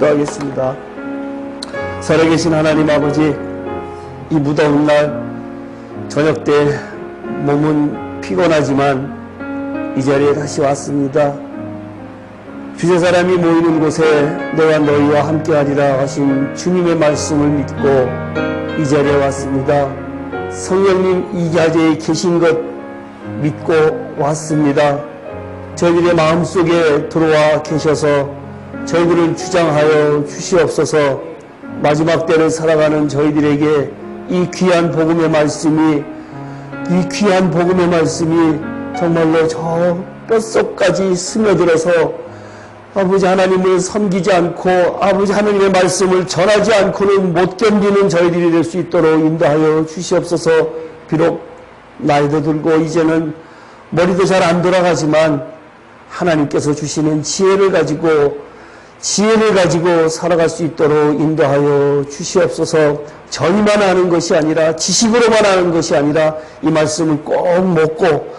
기도하겠습니다. 살아계신 하나님 아버지, 이 무더운 날 저녁 때 몸은 피곤하지만 이 자리에 다시 왔습니다. 주제사람이 모이는 곳에 내가 너희와 함께하리라 하신 주님의 말씀을 믿고 이 자리에 왔습니다. 성령님 이 자리에 계신 것 믿고 왔습니다. 저희들의 마음속에 들어와 계셔서 저희들을 주장하여 주시옵소서. 마지막 때를 살아가는 저희들에게 이 귀한 복음의 말씀이 정말로 저 뼛속까지 스며들어서 아버지 하나님을 섬기지 않고 아버지 하나님의 말씀을 전하지 않고는 못 견디는 저희들이 될 수 있도록 인도하여 주시옵소서. 비록 나이도 들고 이제는 머리도 잘 안 돌아가지만 하나님께서 주시는 지혜를 가지고 살아갈 수 있도록 인도하여 주시옵소서. 저희만 아는 것이 아니라 지식으로만 아는 것이 아니라 이 말씀을 꼭 먹고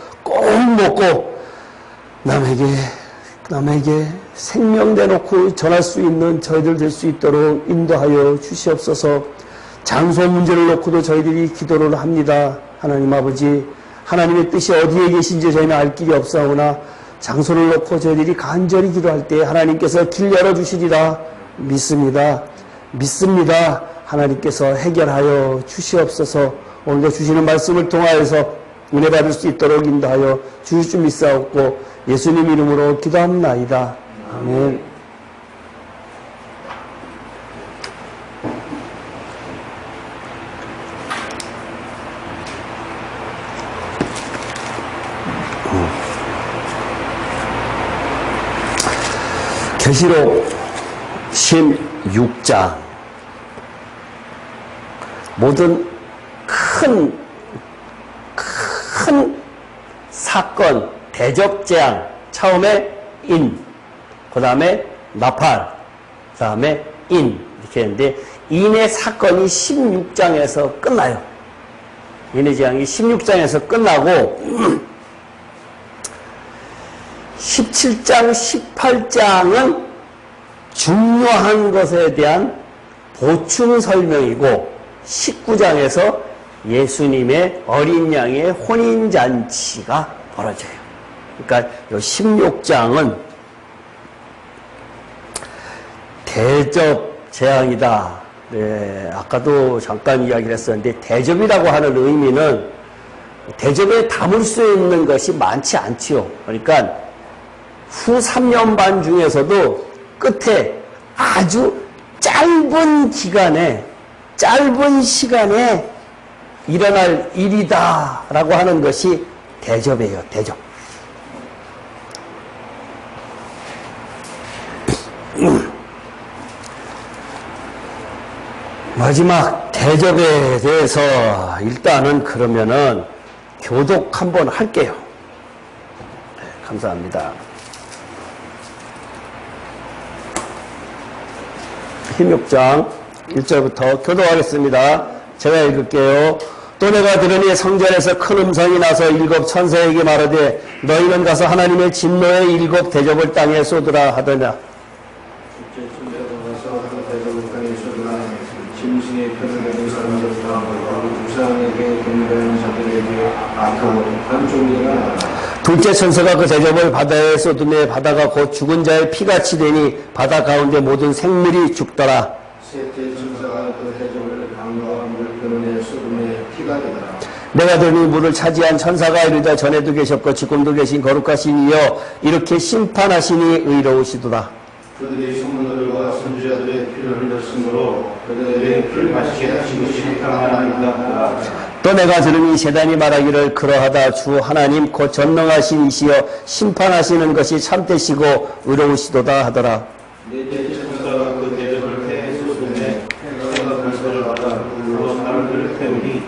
남에게 생명 내놓고 전할 수 있는 저희들 될 수 있도록 인도하여 주시옵소서. 장소 문제를 놓고도 저희들이 기도를 합니다. 하나님 아버지, 하나님의 뜻이 어디에 계신지 저희는 알 길이 없사오나 장소를 놓고 저희들이 간절히 기도할 때 하나님께서 길 열어주시리라 믿습니다. 하나님께서 해결하여 주시옵소서. 오늘도 주시는 말씀을 통하여서 은혜 받을 수 있도록 인도하여 주실 줄 믿사옵고 예수님 이름으로 기도합나이다. 아멘. 계시록 16장 모든 큰 사건, 대적재앙, 처음에 인, 그 다음에 나팔, 그 다음에 인 이렇게 했는데 인의 사건이 16장에서 끝나요. 인의 재앙이 16장에서 끝나고 17장, 18장은 중요한 것에 대한 보충 설명이고 19장에서 예수님의 어린 양의 혼인잔치가 벌어져요. 그러니까 이 16장은 대접 재앙이다. 네, 아까도 잠깐 이야기를 했었는데 대접이라고 하는 의미는 대접에 담을 수 있는 것이 많지 않지요. 그러니까 후 3년 반 중에서도 끝에 아주 짧은 시간에 일어날 일이다 라고 하는 것이 대접이에요. 대접. 마지막 대접에 대해서 일단은 그러면은 교독 한번 할게요. 네, 감사합니다. 16장 1절부터 교독하겠습니다. 제가 읽을게요. 또 내가 들으니 성전에서 큰 음성이 나서 7 천사에게 말하되 너희는 가서 하나님의 진노의 7 대접을 땅에 쏟으라 하더냐. 짐승의 편을 내는 사람들과 우상에게 경배하는 자들에게 악하고 한 종류가 둘째 천사가 그 대접을 바다에 쏟으매 바다가 곧 죽은 자의 피같이 되니 바다 가운데 모든 생물이 죽더라. 셋째 천사가 그 대접을 강과 물 표면에 쏟으매 피가 되더라. 내가 들으니 물을 차지한 천사가 이르다 전에도 계셨고 지금도 계신 거룩하신 이여 이렇게 심판하시니 의로우시도다. 그들의 성도들과 선지자들의 피를 흘렸으므로 그들의 피를 마시게 하신 것이 하나님이다. 또 내가 들으니 세단이 말하기를 그러하다. 주 하나님 곧 전능하신 이시여 심판하시는 것이 참되시고 의로우시도다 하더라. 넷째 천사가 그 대접을 태에 쏟으매 해가 불소를 받아 불로 사람들을 태우니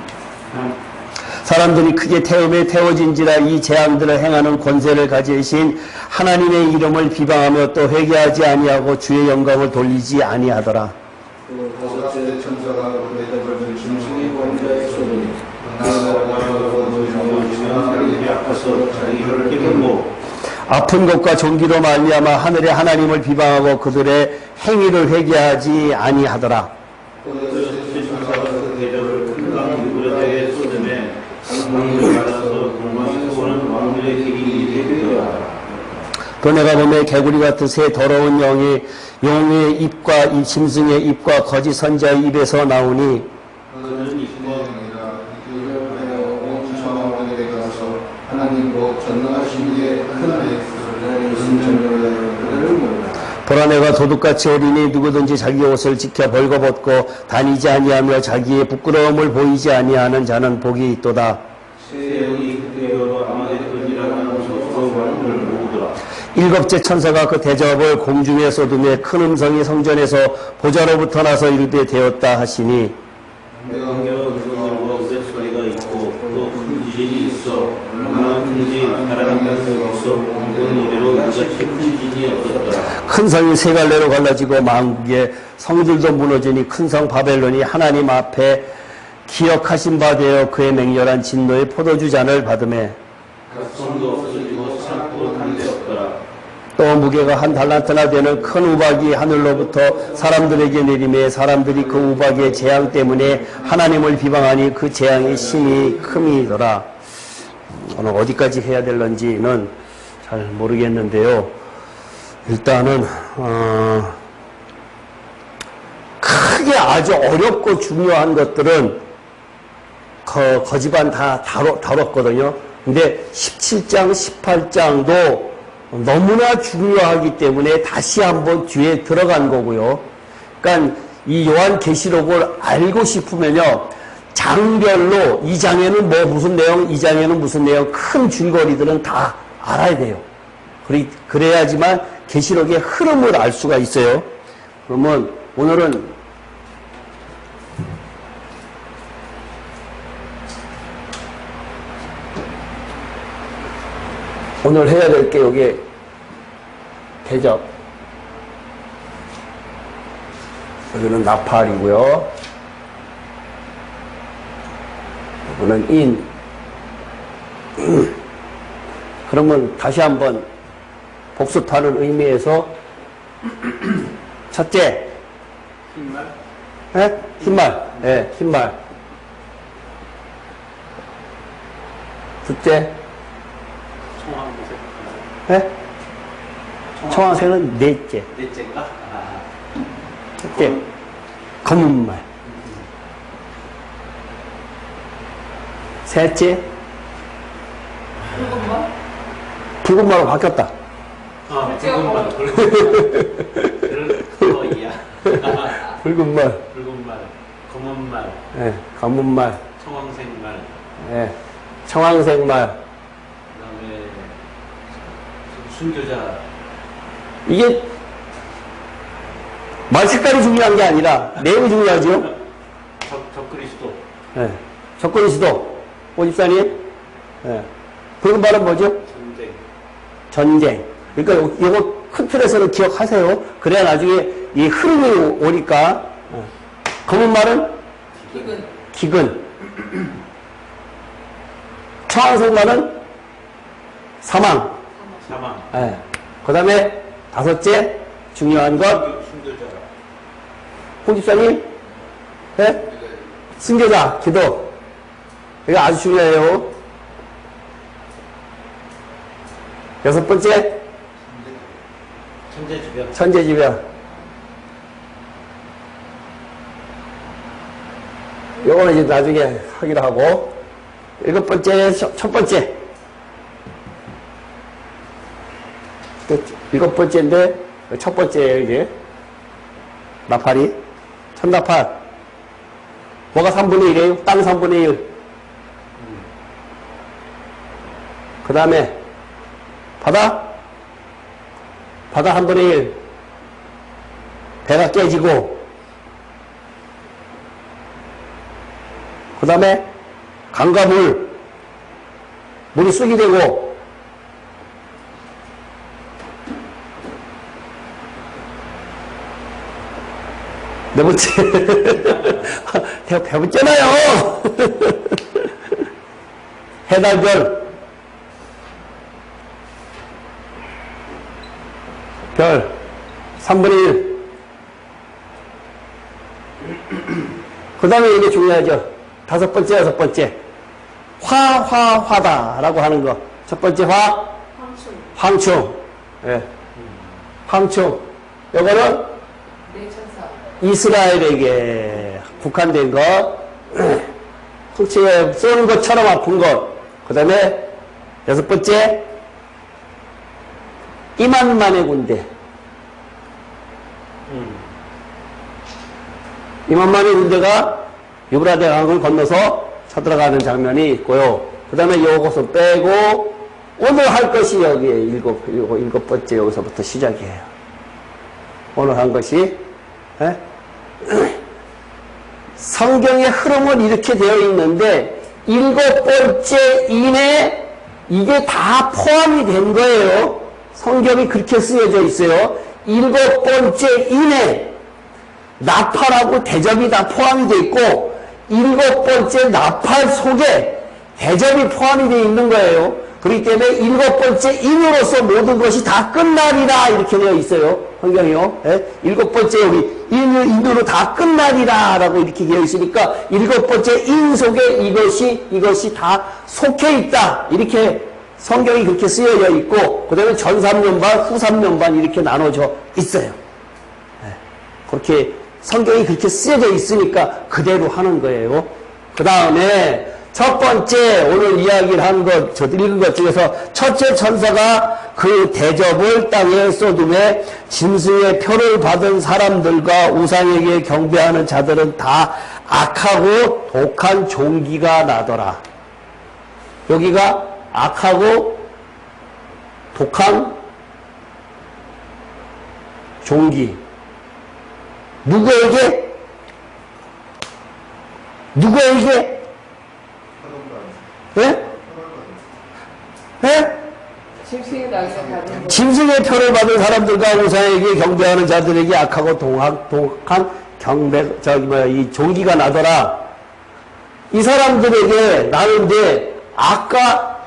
사람들이 크게 태움에 태워진지라. 이 재앙들을 행하는 권세를 가지신 하나님의 이름을 비방하며 또 회개하지 아니하고 주의 영광을 돌리지 아니하더라. 또 다섯째 천사가 그 대접을 짐승의 권자에 쏟으니 사람들이 아파서 자기 혀를 깨물고 아픈 것과 종기로 말미암아 하늘의 하나님을 비방하고 그들의 행위를 회개하지 아니하더라. 그것을 천사가 그 대접을 금강 유브라데에 쏟음에 강물을 받아서 동방에서 오는 왕들의 길이 되리라. 또 내가 보매 개구리 같은 새 더러운 영이 용의 입과 이 짐승의 입과 거짓 선자의 입에서 나오니 그들은 이스라엘이 아니라 이들을 하여 온 천하원에 가서 하나님으로 전능하신 이의 큰 무슨 전쟁을 하여 그들을 모으라. 보라 내가 도둑같이 어리니 누구든지 자기 옷을 지켜 벌거벗고 다니지 아니하며 자기의 부끄러움을 보이지 아니하는 자는 복이 있도다. 새 영이 그들의 여러 아마겟돈이라고 하는 소수로 그들을 모으더라. 일곱째 천사가 그 대접을 공중에 쏟음에 큰 음성이 성전에서 보좌로부터 나서 이르되 되었다 하시니 내가 그들과 우레 소리가 있고 또 큰 지진이 있어 얼마나 큰지 바라는 것이 없어 온 이래로 이같이 큰 지진이 없었더라. 큰 성이 세 갈래로 갈라지고 만국의 성들도 무너지니 큰 성 바벨론이 하나님 앞에 기억하신 바 되어 그의 맹렬한 진노의 포도주 잔을 받음에 각성도 없어지고 산불로 탄되었더라. 또 무게가 한 달란트나 되는 큰 우박이 하늘로부터 사람들에게 내림에 사람들이 그 우박의 재앙 때문에 하나님을 비방하니 그 재앙이 심히 큼이더라. 오늘 어디까지 해야 될런지는 잘 모르겠는데요. 일단은 크게 아주 어렵고 중요한 것들은 거지반 다 다뤘거든요. 근데 17장, 18장도 너무나 중요하기 때문에 다시 한번 뒤에 들어간 거고요. 그러니까 이 요한계시록을 알고 싶으면요. 장별로 이 장에는 뭐 무슨 내용, 이 장에는 무슨 내용, 큰 줄거리들은 다 알아야 돼요. 그래야지만 계시록의 흐름을 알 수가 있어요. 그러면 오늘은 오늘 해야 될 게 여기 대접. 여기는 나팔이고요. 여기는 인. 그러면 다시 한번 복습하는 의미에서 첫째. 흰말? 예? 흰말. 예, 흰말. 둘째. 예? 청황색은 넷째. 넷째인가? 첫째, 검은 말. 셋째, 붉은 말로 바뀌었다. 붉은 말. 그거이야. 붉은 말. 붉은 말, 검은 말, 예, 검은 말. 청황색 말, 예, 청황색 말. 그다음에 순교자. 이게 말 색깔이 중요한 게 아니라 내용이 중요하죠. 적그리스도. 예, 적그리스도. 오 집사님. 예, 붉은 말은 뭐죠? 전쟁. 전쟁. 그러니까 이거 큰 틀에서는 기억하세요. 그래야 나중에 이 흐름이 오니까. 검은 말은 기근. 청황색 말은 사망. 사망. 예. 그 다음에 다섯째 중요한 것. 순교자. 홍 집사님. 예? 순교자 기도. 이거 아주 중요해요. 여섯 번째 천재지변. 천재지변. 요거는 이제 나중에 하기로 하고. 일곱 번째, 첫 번째. 일곱 번째인데, 첫 번째예요, 이게. 나팔이. 천나팔. 뭐가 3분의 1이에요? 땅 3분의 1. 그 다음에, 바다? 바다 3분의 1. 배가 깨지고, 그 다음에 강과 물, 물이 쑥이 되고, 네 번째, 배웠잖아요. 해달별, 별 3분의 1. 그 다음에 이게 중요하죠. 다섯 번째, 여섯 번째. 화다라고 하는 거. 첫 번째 황충. 예. 황충. 요거는 이스라엘에게 국한된 것. 통치에 쏘는 것처럼 아픈 것. 그 다음에 여섯 번째, 2만만의 군대. 2만만의 군대가 유브라데강을 건너서 쳐들어가는 장면이 있고요. 그 다음에 요것을 빼고 오늘 할 것이 여기에 일곱 번째 여기서부터 시작이에요. 오늘 한 것이 에? 성경의 흐름은 이렇게 되어 있는데 일곱 번째 이내 이게 다 포함이 된 거예요. 성경이 그렇게 쓰여져 있어요. 일곱 번째 이내 나팔하고 대접이 다 포함이 되어 있고 일곱 번째 나팔 속에 대접이 포함이 되어 있는 거예요. 그렇기 때문에 일곱 번째 인으로서 모든 것이 다 끝나리라 이렇게 되어 있어요. 성경이요. 예? 일곱 번째 여기 인으로 다 끝나리라 라고 이렇게 되어 있으니까 일곱 번째 인 속에 이것이 다 속해 있다. 이렇게 성경이 그렇게 쓰여져 있고 그 다음에 전 3년반 후 3년반 이렇게 나눠져 있어요. 예. 그렇게 성경이 그렇게 쓰여져 있으니까 그대로 하는 거예요. 그 다음에 첫 번째 오늘 이야기를 한 것, 저 읽은 것 중에서 첫째 천사가 그 대접을 땅에 쏟음에 짐승의 표를 받은 사람들과 우상에게 경배하는 자들은 다 악하고 독한 종기가 나더라. 여기가 악하고 독한 종기. 누구에게? 누구에게? 예? 예? 짐승의 표를 받은 사람들과 우상에게 경배하는 자들에게 악하고 독한 이 종기가 나더라. 이 사람들에게 나는데 아까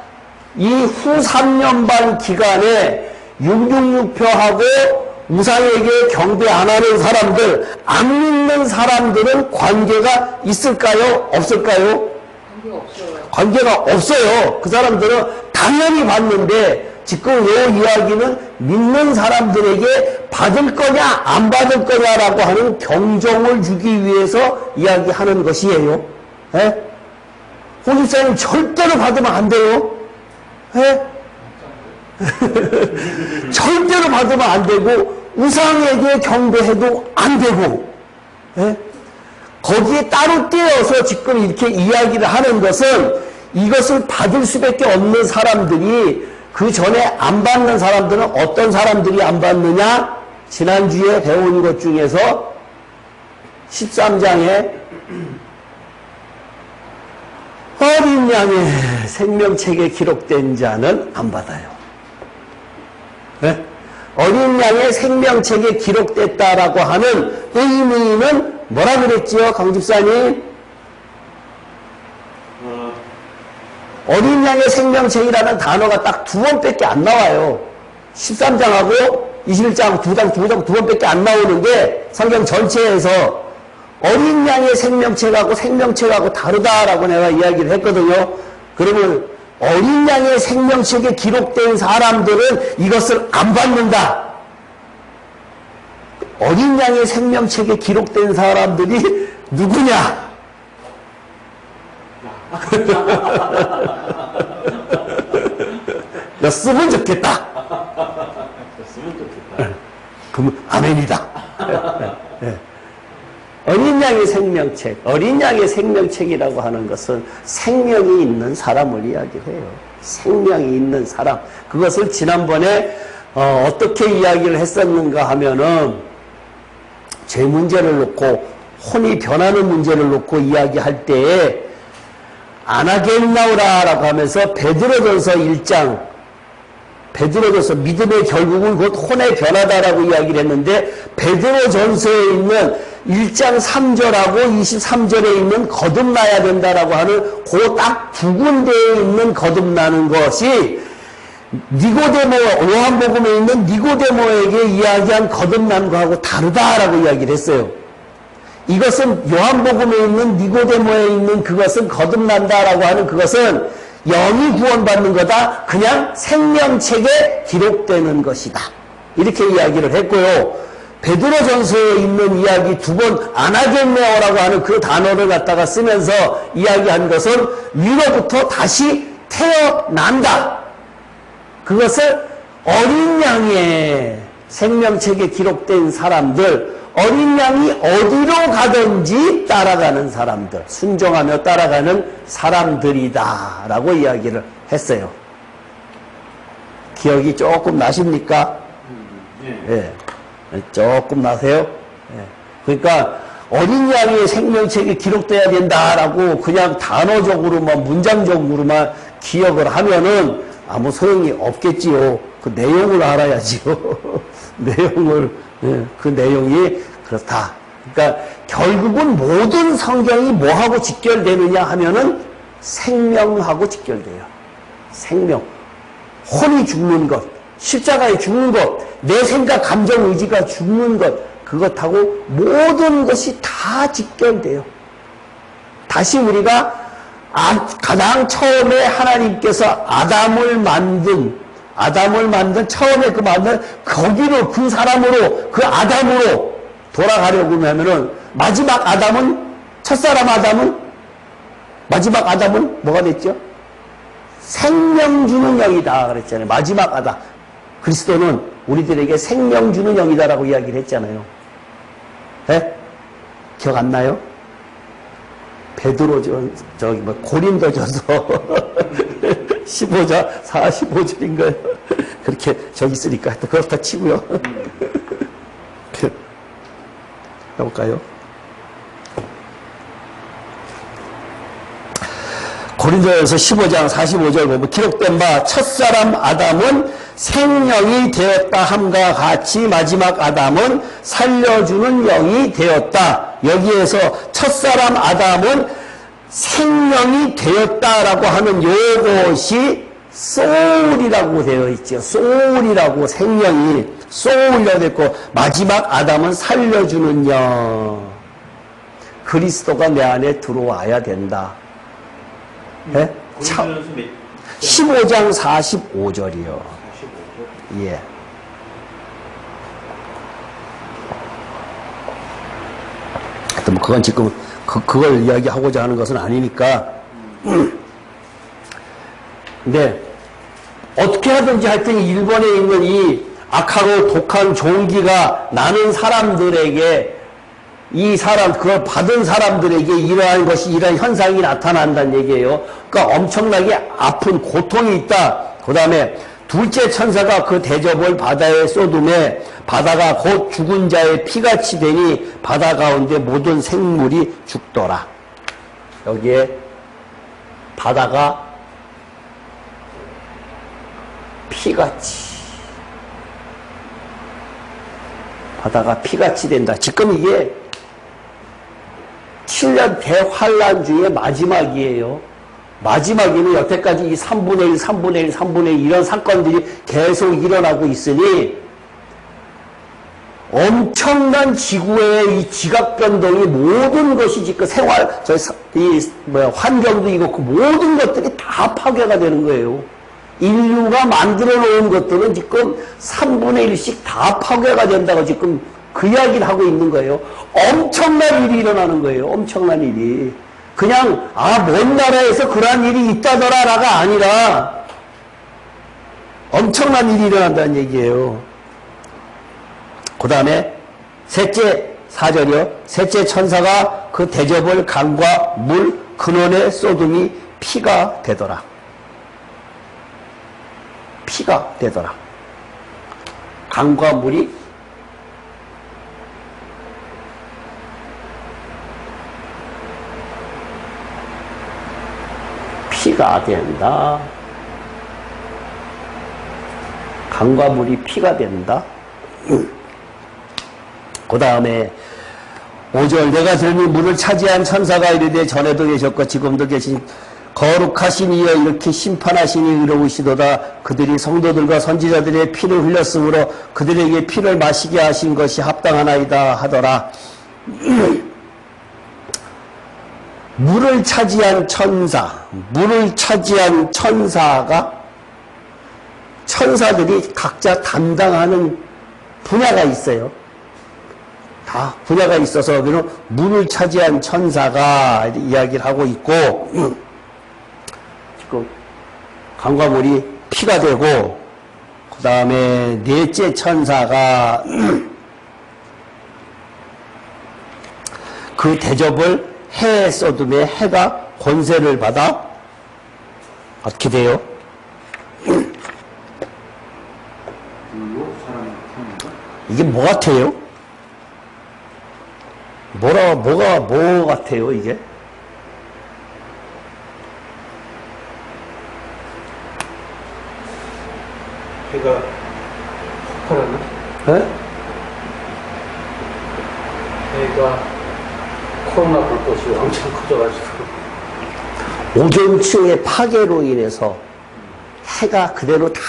이 후 3년 반 기간에 666표하고 우상에게 경배 안 하는 사람들, 안 믿는 사람들은 관계가 있을까요? 없을까요? 관계가 없어요. 그 사람들은 당연히 받는데 지금 이 이야기는 믿는 사람들에게 받을 거냐 안 받을 거냐라고 하는 경종을 주기 위해서 이야기하는 것이에요. 예? 홍집사님 절대로 받으면 안 돼요. 예? 절대로 받으면 안 되고 우상에게 경배해도 안 되고 예? 거기에 따로 떼어서 지금 이렇게 이야기를 하는 것은 이것을 받을 수밖에 없는 사람들이 그 전에 안 받는 사람들은 어떤 사람들이 안 받느냐? 지난주에 배운 것 중에서 13장에 어린 양의 생명책에 기록된 자는 안 받아요. 네? 어린 양의 생명책에 기록됐다라고 하는 의미는 뭐라 그랬지요, 강집사님? 어린 양의 생명책이라는 단어가 딱 두 번밖에 안 나와요. 13장하고 21장 두 번밖에 안 나오는데 성경 전체에서 어린 양의 생명책하고 다르다라고 내가 이야기를 했거든요. 그러면 어린 양의 생명책에 기록된 사람들은 이것을 안 받는다. 어린 양의 생명책에 기록된 사람들이 누구냐? 너 쓰면 좋겠다. 그럼 아멘이다. 어린 양의 생명책, 어린 양의 생명책이라고 하는 것은 생명이 있는 사람을 이야기해요. 생명이 있는 사람. 그것을 지난번에 어떻게 이야기를 했었는가 하면은 죄 문제를 놓고 혼이 변하는 문제를 놓고 이야기할 때에 아나겔나우라라고 하면서 베드로전서 1장 베드로전서 믿음의 결국은 곧 혼의 변화다라고 이야기를 했는데 베드로전서에 있는 1장 3절하고 23절에 있는 거듭나야 된다라고 하는 그 딱 두 군데에 있는 거듭나는 것이 니고데모, 요한복음에 있는 니고데모에게 이야기한 거듭난 거하고 다르다라고 이야기를 했어요. 이것은 요한복음에 있는 니고데모에 있는 그것은 거듭난다라고 하는 그것은 영이 구원받는 거다. 그냥 생명책에 기록되는 것이다. 이렇게 이야기를 했고요. 베드로전서에 있는 이야기 두 번 아나겐네오라고 하는 그 단어를 갖다가 쓰면서 이야기한 것은 위로부터 다시 태어난다. 그것을 어린 양의 생명책에 기록된 사람들, 어린 양이 어디로 가든지 따라가는 사람들, 순종하며 따라가는 사람들이다 라고 이야기를 했어요. 기억이 조금 나십니까? 예. 조금 나세요? 예. 그러니까 어린 양의 생명책에 기록돼야 된다라고 그냥 단어적으로만 문장적으로만 기억을 하면은 아무 소용이 없겠지요. 그 내용을 알아야지요. 내용을, 예, 그 내용이 그렇다. 그러니까 결국은 모든 성경이 뭐하고 직결되느냐 하면은 생명하고 직결돼요. 생명. 혼이 죽는 것, 십자가에 죽는 것, 내 생각, 감정, 의지가 죽는 것, 그것하고 모든 것이 다 직결돼요. 다시 우리가 가장 처음에 하나님께서 아담을 만든 처음에 그 만든 거기로 그 사람으로 그 아담으로 돌아가려고 하면은 첫사람 아담은 마지막 아담은 뭐가 됐죠? 생명 주는 영이다 그랬잖아요. 마지막 아담. 그리스도는 우리들에게 생명 주는 영이다라고 이야기를 했잖아요. 예? 기억 안 나요? 고린도전서 15장 45절인가요? 그렇게 저기 있으니까 그렇다 치고요. 해볼까요? 고린도전서 15장 45절 보면 기록된 바 첫사람 아담은 생명이 되었다 함과 같이 마지막 아담은 살려주는 영이 되었다. 여기에서 첫사람 아담은 생명이 되었다라고 하는 요것이 소울이라고 되어 있죠. 소울이라고 생명이 소울이라고 됐고 마지막 아담은 살려주는 영. 그리스도가 내 안에 들어와야 된다. 네? 15장 45절이요. 예. 하여튼 뭐 그건 지금 그걸 이야기하고자 하는 것은 아니니까. 근데 어떻게 하든지 하여튼 일본에 있는 이 악하고 독한 종기가 나는 사람들에게 그걸 받은 사람들에게 이러한 현상이 나타난다는 얘기예요. 그러니까 엄청나게 아픈 고통이 있다. 그 다음에 둘째 천사가 그 대접을 바다에 쏟음에 바다가 곧 죽은 자의 피같이 되니 바다 가운데 모든 생물이 죽더라. 여기에 바다가 피같이 된다. 지금 이게 7년 대환란 중에 마지막이에요. 마지막에는 여태까지 이 3분의 1 이런 사건들이 계속 일어나고 있으니 엄청난 지구의 이 지각변동이 모든 것이 지금 환경도 이렇고 모든 것들이 다 파괴가 되는 거예요. 인류가 만들어 놓은 것들은 지금 3분의 1씩 다 파괴가 된다고 지금 그 이야기를 하고 있는 거예요. 엄청난 일이 일어나는 거예요. 엄청난 일이. 그냥 먼 나라에서 그러한 일이 있다더라가 아니라 엄청난 일이 일어난다는 얘기예요. 그 다음에 셋째 4절이요. 셋째 천사가 그 대접을 강과 물 근원에 쏟음이 피가 되더라. 피가 되더라. 강과 물이 피가 된다. 강과 물이 피가 된다. 그 다음에 5절 내가 들니 물을 차지한 천사가 이르되 전에도 계셨고 지금도 계신 거룩하신 이여 이렇게 심판하시니 의로우시도다. 그들이 성도들과 선지자들의 피를 흘렸으므로 그들에게 피를 마시게 하신 것이 합당하나이다 하더라. 물을 차지한 천사가 천사들이 각자 담당하는 분야가 있어요. 다 분야가 있어서 그런 물을 차지한 천사가 이야기를 하고 있고 지금 강과 물이 피가 되고 그 다음에 넷째 천사가 그 대접을 해에 쏟음에 해가 권세를 받아 어떻게 돼요? 이게 뭐 같아요? 뭐 같아요, 이게? 해가 폭발하나? 네? 해가 코로나 불꽃이 엄청 커져가지고 오존층의 파괴로 인해서 해가 그대로 다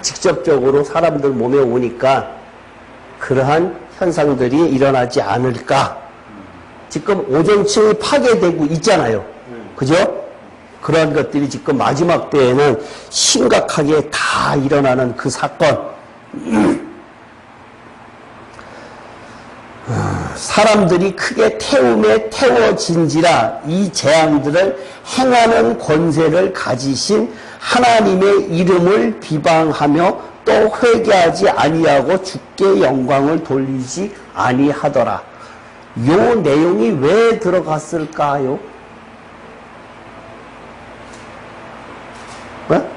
직접적으로 사람들 몸에 오니까 그러한 현상들이 일어나지 않을까. 지금 오존층이 파괴되고 있잖아요. 그죠? 그러한 것들이 지금 마지막 때에는 심각하게 다 일어나는 그 사건. 사람들이 크게 태움에 태워진지라 이 재앙들을 행하는 권세를 가지신 하나님의 이름을 비방하며 또 회개하지 아니하고 주께 영광을 돌리지 아니하더라. 요 내용이 왜 들어갔을까요? 네?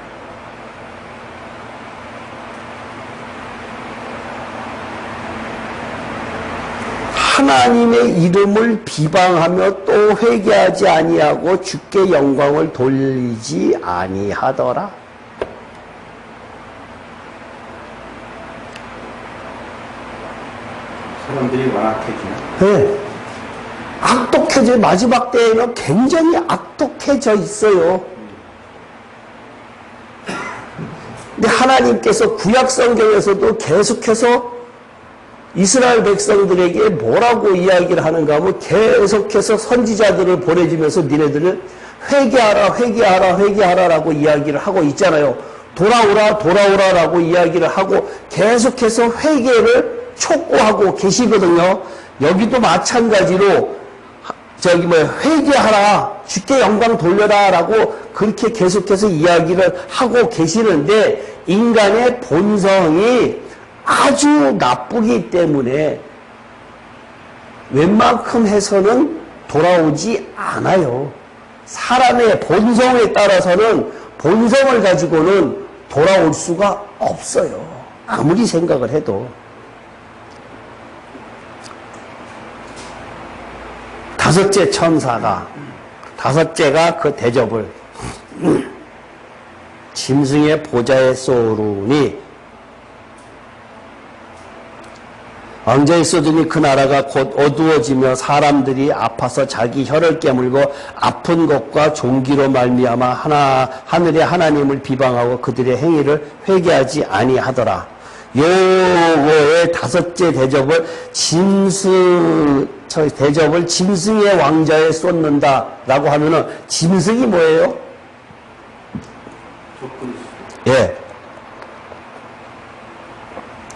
하나님의 이름을 비방하며 또 회개하지 아니하고 주께 영광을 돌리지 아니하더라. 사람들이 완악해지나? 네. 악독해져, 마지막 때에는 굉장히 악독해져 있어요. 근데 하나님께서 구약 성경에서도 계속해서 이스라엘 백성들에게 뭐라고 이야기를 하는가 하면 계속해서 선지자들을 보내주면서 니네들을 회개하라라고 이야기를 하고 있잖아요. 돌아오라라고 이야기를 하고 계속해서 회개를 촉구하고 계시거든요. 여기도 마찬가지로 회개하라, 주께 영광 돌려라라고 그렇게 계속해서 이야기를 하고 계시는데 인간의 본성이 아주 나쁘기 때문에 웬만큼 해서는 돌아오지 않아요. 사람의 본성에 따라서는 본성을 가지고는 돌아올 수가 없어요. 아무리 생각을 해도. 다섯째가 그 대접을 짐승의 보좌에 쏘르니 왕자에 쏘더니 그 나라가 곧 어두워지며 사람들이 아파서 자기 혀를 깨물고 아픈 것과 종기로 말미암아 하늘의 하나님을 비방하고 그들의 행위를 회개하지 아니하더라. 요거의 다섯째 대접을 짐승의 왕자에 쏟는다라고 하면은 짐승이 뭐예요? 예.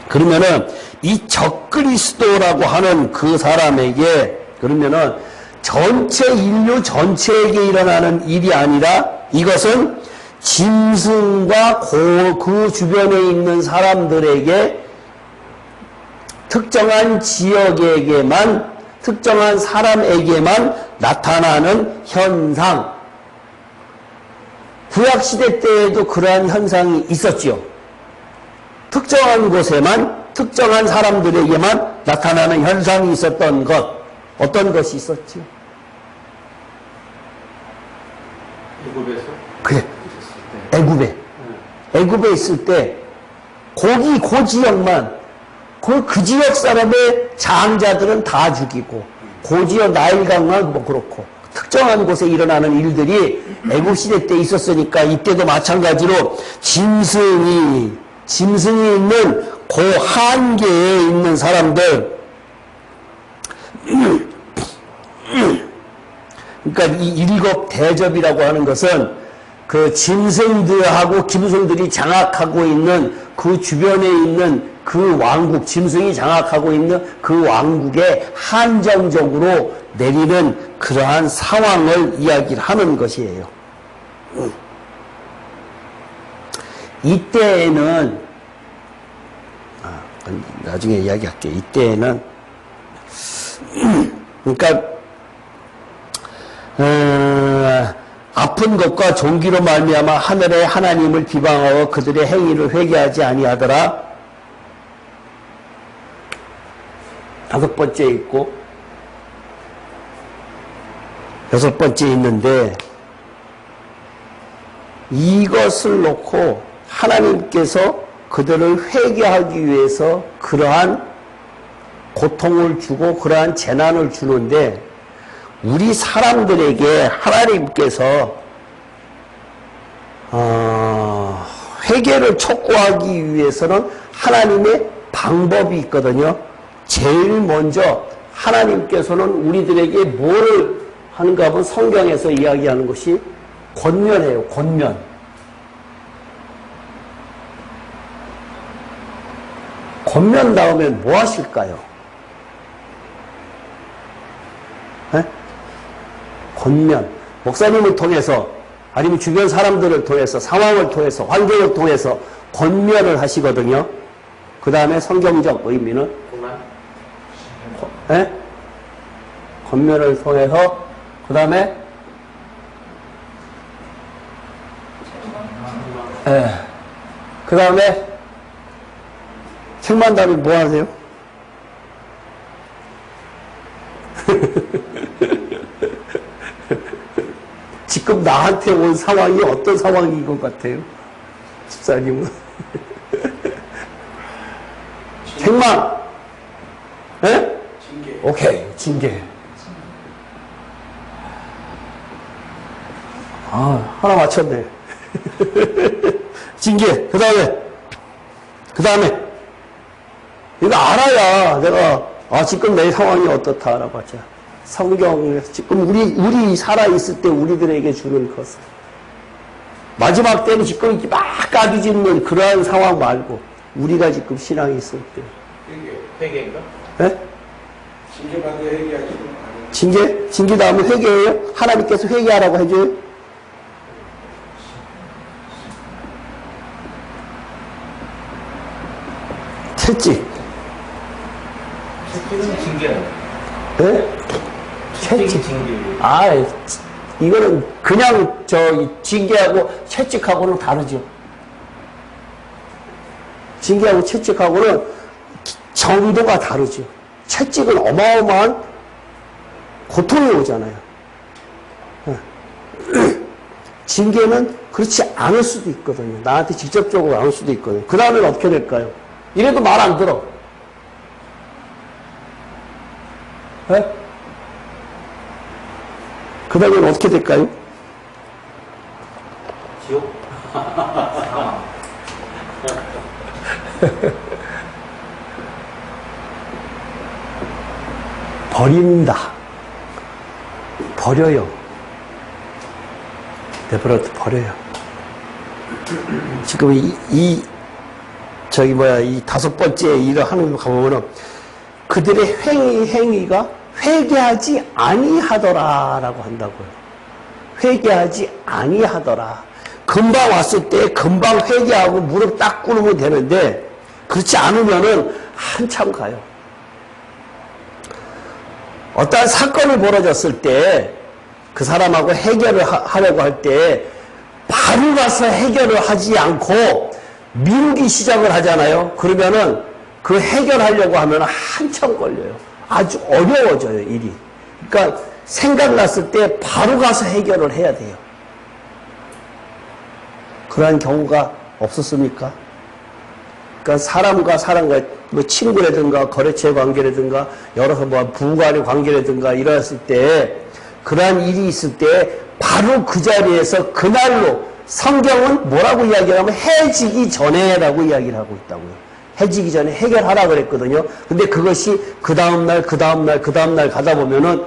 그러면은 이 적그리스도라고 하는 그 사람에게 그러면은 전체 인류 전체에게 일어나는 일이 아니라 이것은 짐승과 그 주변에 있는 사람들에게 특정한 지역에게만 특정한 사람에게만 나타나는 현상. 구약시대 때에도 그러한 현상이 있었지요. 특정한 곳에만 특정한 사람들에게만 나타나는 현상이 있었던 것. 어떤 것이 있었지요? 애굽에서? 그래. 애굽에 있을 때 거기 그 지역만 그 지역 사람의 장자들은 다 죽이고 그 지역 나일강만 뭐 그렇고 특정한 곳에 일어나는 일들이 애국시대 때 있었으니까 이때도 마찬가지로 짐승이 있는 그 한계에 있는 사람들, 그러니까 이 일곱 대접이라고 하는 것은 그 짐승들하고 짐승들이 장악하고 있는 그 주변에 있는 그 왕국, 짐승이 장악하고 있는 그 왕국에 한정적으로 내리는 그러한 상황을 이야기를 하는 것이에요. 이때에는, 나중에 이야기할게요. 이때에는, 그러니까, 아픈 것과 종기로 말미암아 하늘의 하나님을 비방하고 그들의 행위를 회개하지 아니하더라. 다섯 번째 있고 여섯 번째 있는데, 이것을 놓고 하나님께서 그들을 회개하기 위해서 그러한 고통을 주고 그러한 재난을 주는데, 우리 사람들에게 하나님께서 회개를 촉구하기 위해서는 하나님의 방법이 있거든요. 제일 먼저 하나님께서는 우리들에게 뭘 하는가 하면 성경에서 이야기하는 것이 권면이에요. 권면. 권면 다음에 뭐 하실까요? 네? 권면. 목사님을 통해서 아니면 주변 사람들을 통해서 상황을 통해서 환경을 통해서 권면을 하시거든요. 그 다음에 성경적 의미는 네? 권면을 통해서 그 다음에 그 다음에 책만 다루면 뭐 하세요? 지금 나한테 온 상황이 어떤 상황인 것 같아요? 집사님은? 책망! 예? 징계. 오케이, 징계. 하나 맞췄네. 징계. 그 다음에. 이거 알아야 내가, 지금 내 상황이 어떻다라고 하죠. 성경에서 지금 우리 살아있을 때 우리들에게 주는 것을. 마지막 때는 지금 이렇게 막 까디짓는 그러한 상황 말고, 우리가 지금 신앙이 있을 때. 회개인가? 네? 징계받고 회개하지. 징계 다음에 회개해요? 하나님께서 회개하라고 해줘요? 채찍. 채찍은 징계는? 네? 채찍이 징계. 이거는 그냥 징계하고 채찍하고는 다르죠. 징계하고 채찍하고는 정도가 다르죠. 채찍은 어마어마한 고통이 오잖아요. 징계는 그렇지 않을 수도 있거든요. 나한테 직접적으로 안 올 수도 있거든요. 그 다음에는 어떻게 될까요? 이래도 말 안 들어. 네? 그 다음에는 어떻게 될까요? 지옥? 버린다. 버려요. 내버려둬 버려요. 지금 이 다섯 번째 일을 하는 거 가보면은 그들의 행위가 회개하지 아니하더라라고 한다고요. 회개하지 아니하더라. 금방 왔을 때 금방 회개하고 무릎 딱 꿇으면 되는데, 그렇지 않으면은 한참 가요. 어떠한 사건이 벌어졌을 때 그 사람하고 해결을 하려고 할 때 바로 가서 해결을 하지 않고 미루기 시작을 하잖아요. 그러면은 그 해결하려고 하면 한참 걸려요. 아주 어려워져요, 일이. 그러니까 생각났을 때 바로 가서 해결을 해야 돼요. 그러한 경우가 없었습니까? 그러니까 사람과 뭐 친구라든가 거래처 관계라든가 여러 부부 간의 관계라든가 이랬을 때 그러한 일이 있을 때 바로 그 자리에서 그날로 성경은 뭐라고 이야기하면 해지기 전에라고 이야기를 하고 있다고요. 해지기 전에 해결하라 그랬거든요. 근데 그것이 그 다음날 가다 보면은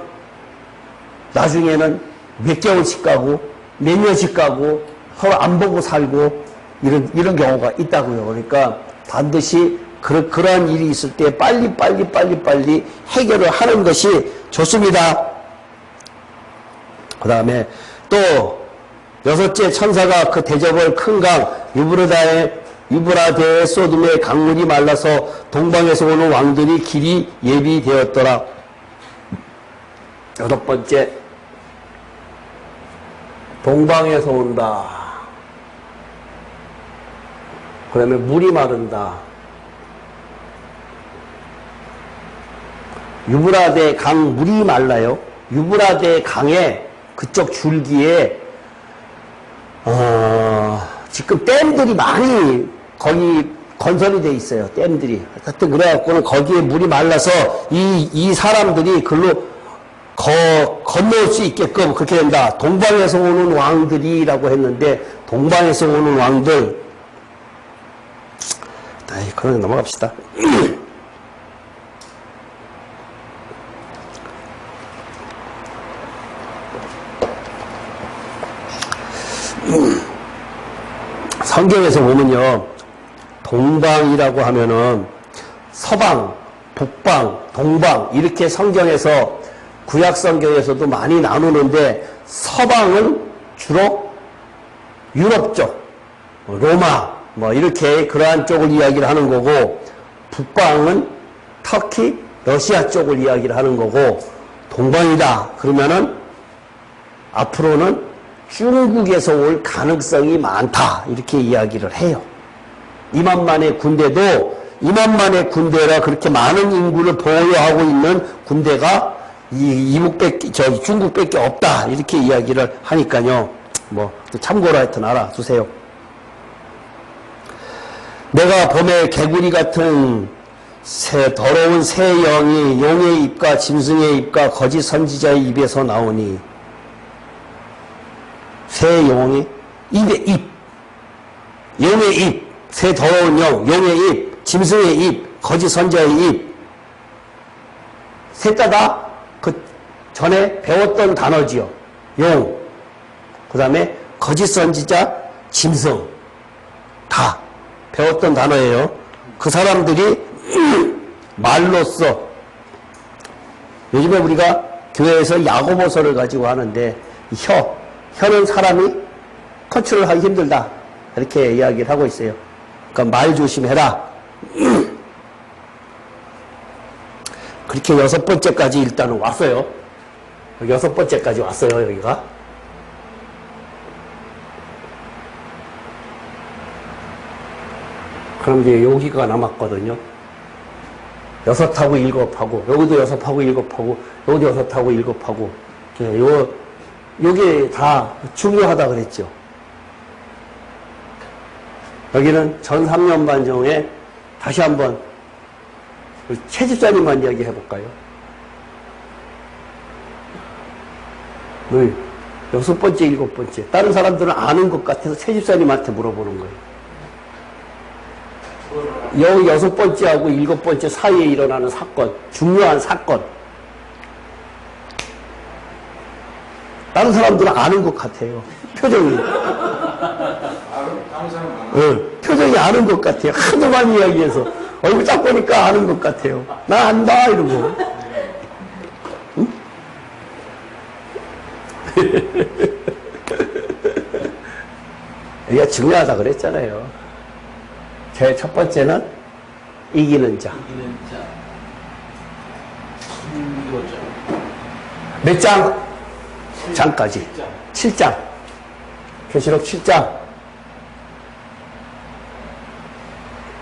나중에는 몇 개월씩 가고 몇 년씩 가고 서로 안 보고 살고 이런 경우가 있다고요. 그러니까 반드시 그러한 일이 있을 때 빨리 해결을 하는 것이 좋습니다. 그 다음에 또 여섯째, 천사가 그 대저벌 큰 강 유브라데의 소돔의 강물이 말라서 동방에서 오는 왕들이 길이 예비되었더라. 여섯 번째, 동방에서 온다. 그 다음에 물이 마른다. 유브라데 강 물이 말라요. 유브라데 강에 그쪽 줄기에 지금 댐들이 많이 거기 건설이 돼 있어요. 댐들이. 하여튼 그래갖고는 거기에 물이 말라서 이 사람들이 글로 건너올 수 있게끔 그렇게 된다. 동방에서 오는 왕들이라고 했는데 동방에서 오는 왕들. 그럼 넘어갑시다. 성경에서 보면요, 동방이라고 하면은 서방, 북방, 동방 이렇게 성경에서 구약 성경에서도 많이 나누는데 서방은 주로 유럽 쪽, 로마 뭐 이렇게 그러한 쪽을 이야기를 하는 거고 북방은 터키, 러시아 쪽을 이야기를 하는 거고 동방이다 그러면은 앞으로는 중국에서 올 가능성이 많다 이렇게 이야기를 해요. 2만만의 군대도 2만만의 군대라 그렇게 많은 인구를 보유하고 있는 군대가 중국밖에 없다 이렇게 이야기를 하니까요. 뭐 참고로 하여튼 알아두세요. 내가 봄에 개구리 같은 더러운 새 영이 용의 입과 짐승의 입과 거짓 선지자의 입에서 나오니 새 용이 입의 용의 입, 새 더러운 영, 용의 입, 짐승의 입, 거짓 선지자의 입 셋 다 그 전에 배웠던 단어지요. 용, 그 다음에 거짓 선지자, 짐승 다 배웠던 단어예요. 그 사람들이 말로써 요즘에 우리가 교회에서 야고보서를 가지고 하는데 혀는 사람이 컨트롤하기 힘들다 이렇게 이야기를 하고 있어요. 그러니까 말 조심해라. 그렇게 여섯 번째까지 일단은 왔어요. 여섯 번째까지 왔어요. 여기가 그럼 이제 여기가 남았거든요. 여섯하고 일곱하고 여기도 여섯하고 일곱하고 여기도 여섯하고 일곱하고 요게 다 중요하다 그랬죠. 여기는 전 3년 반 중에 다시 한번 최 집사님만 이야기 해볼까요? 여섯 번째, 일곱 번째. 다른 사람들은 아는 것 같아서 최 집사님한테 물어보는 거예요. 여기 여섯 번째하고 일곱 번째 사이에 일어나는 사건, 중요한 사건. 다른 사람들은 아는 것 같아요. 표정이. 표정이 아는 것 같아요. 하도 많이 이야기해서. 얼굴 딱 보니까 아는 것 같아요. 나 안다, 이러고. 응? 여기가 중요하다 그랬잖아요. 제일 첫 번째는 이기는 자. 몇 장? 장까지. 7장. 계시록 7장.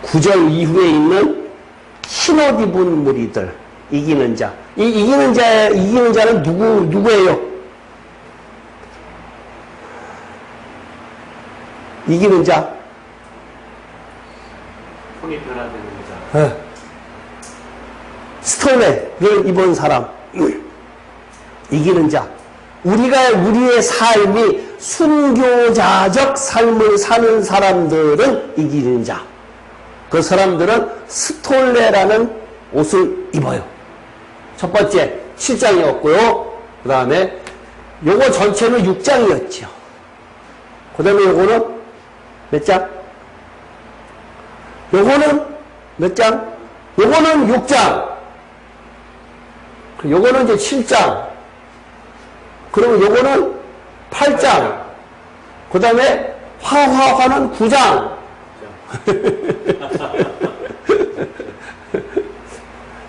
9절 이후에 있는 흰옷 입은 무리들. 이기는 자. 이기는 자는 누구예요? 이기는 자. 성이 변화되는 자. 스톤을 입은 사람. 이기는 자. 우리의 삶이 순교자적 삶을 사는 사람들은 이기는 자. 그 사람들은 스톨레라는 옷을 입어요. 첫 번째 7장이었고요. 그 다음에 요거 전체는 6장이었죠. 그 다음에 요거는 몇 장? 요거는 몇 장? 요거는 6장. 요거는 이제 7장. 그리고 요거는 8장. 그 다음에 화는 9장.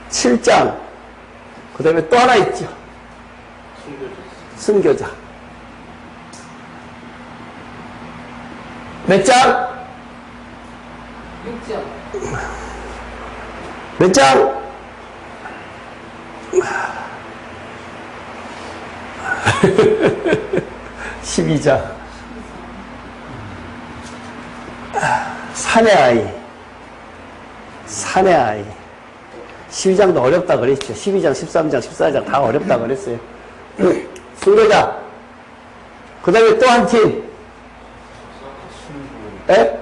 7장. 그 다음에 또 하나 있죠. 순교자. 몇 장? 6장. 몇 장? 12장. 산의 아이. 산의 아이. 12장도 어렵다 그랬죠. 12장, 13장, 14장 다 어렵다 그랬어요. 순교자. 그 다음에 또 한 팀. 에?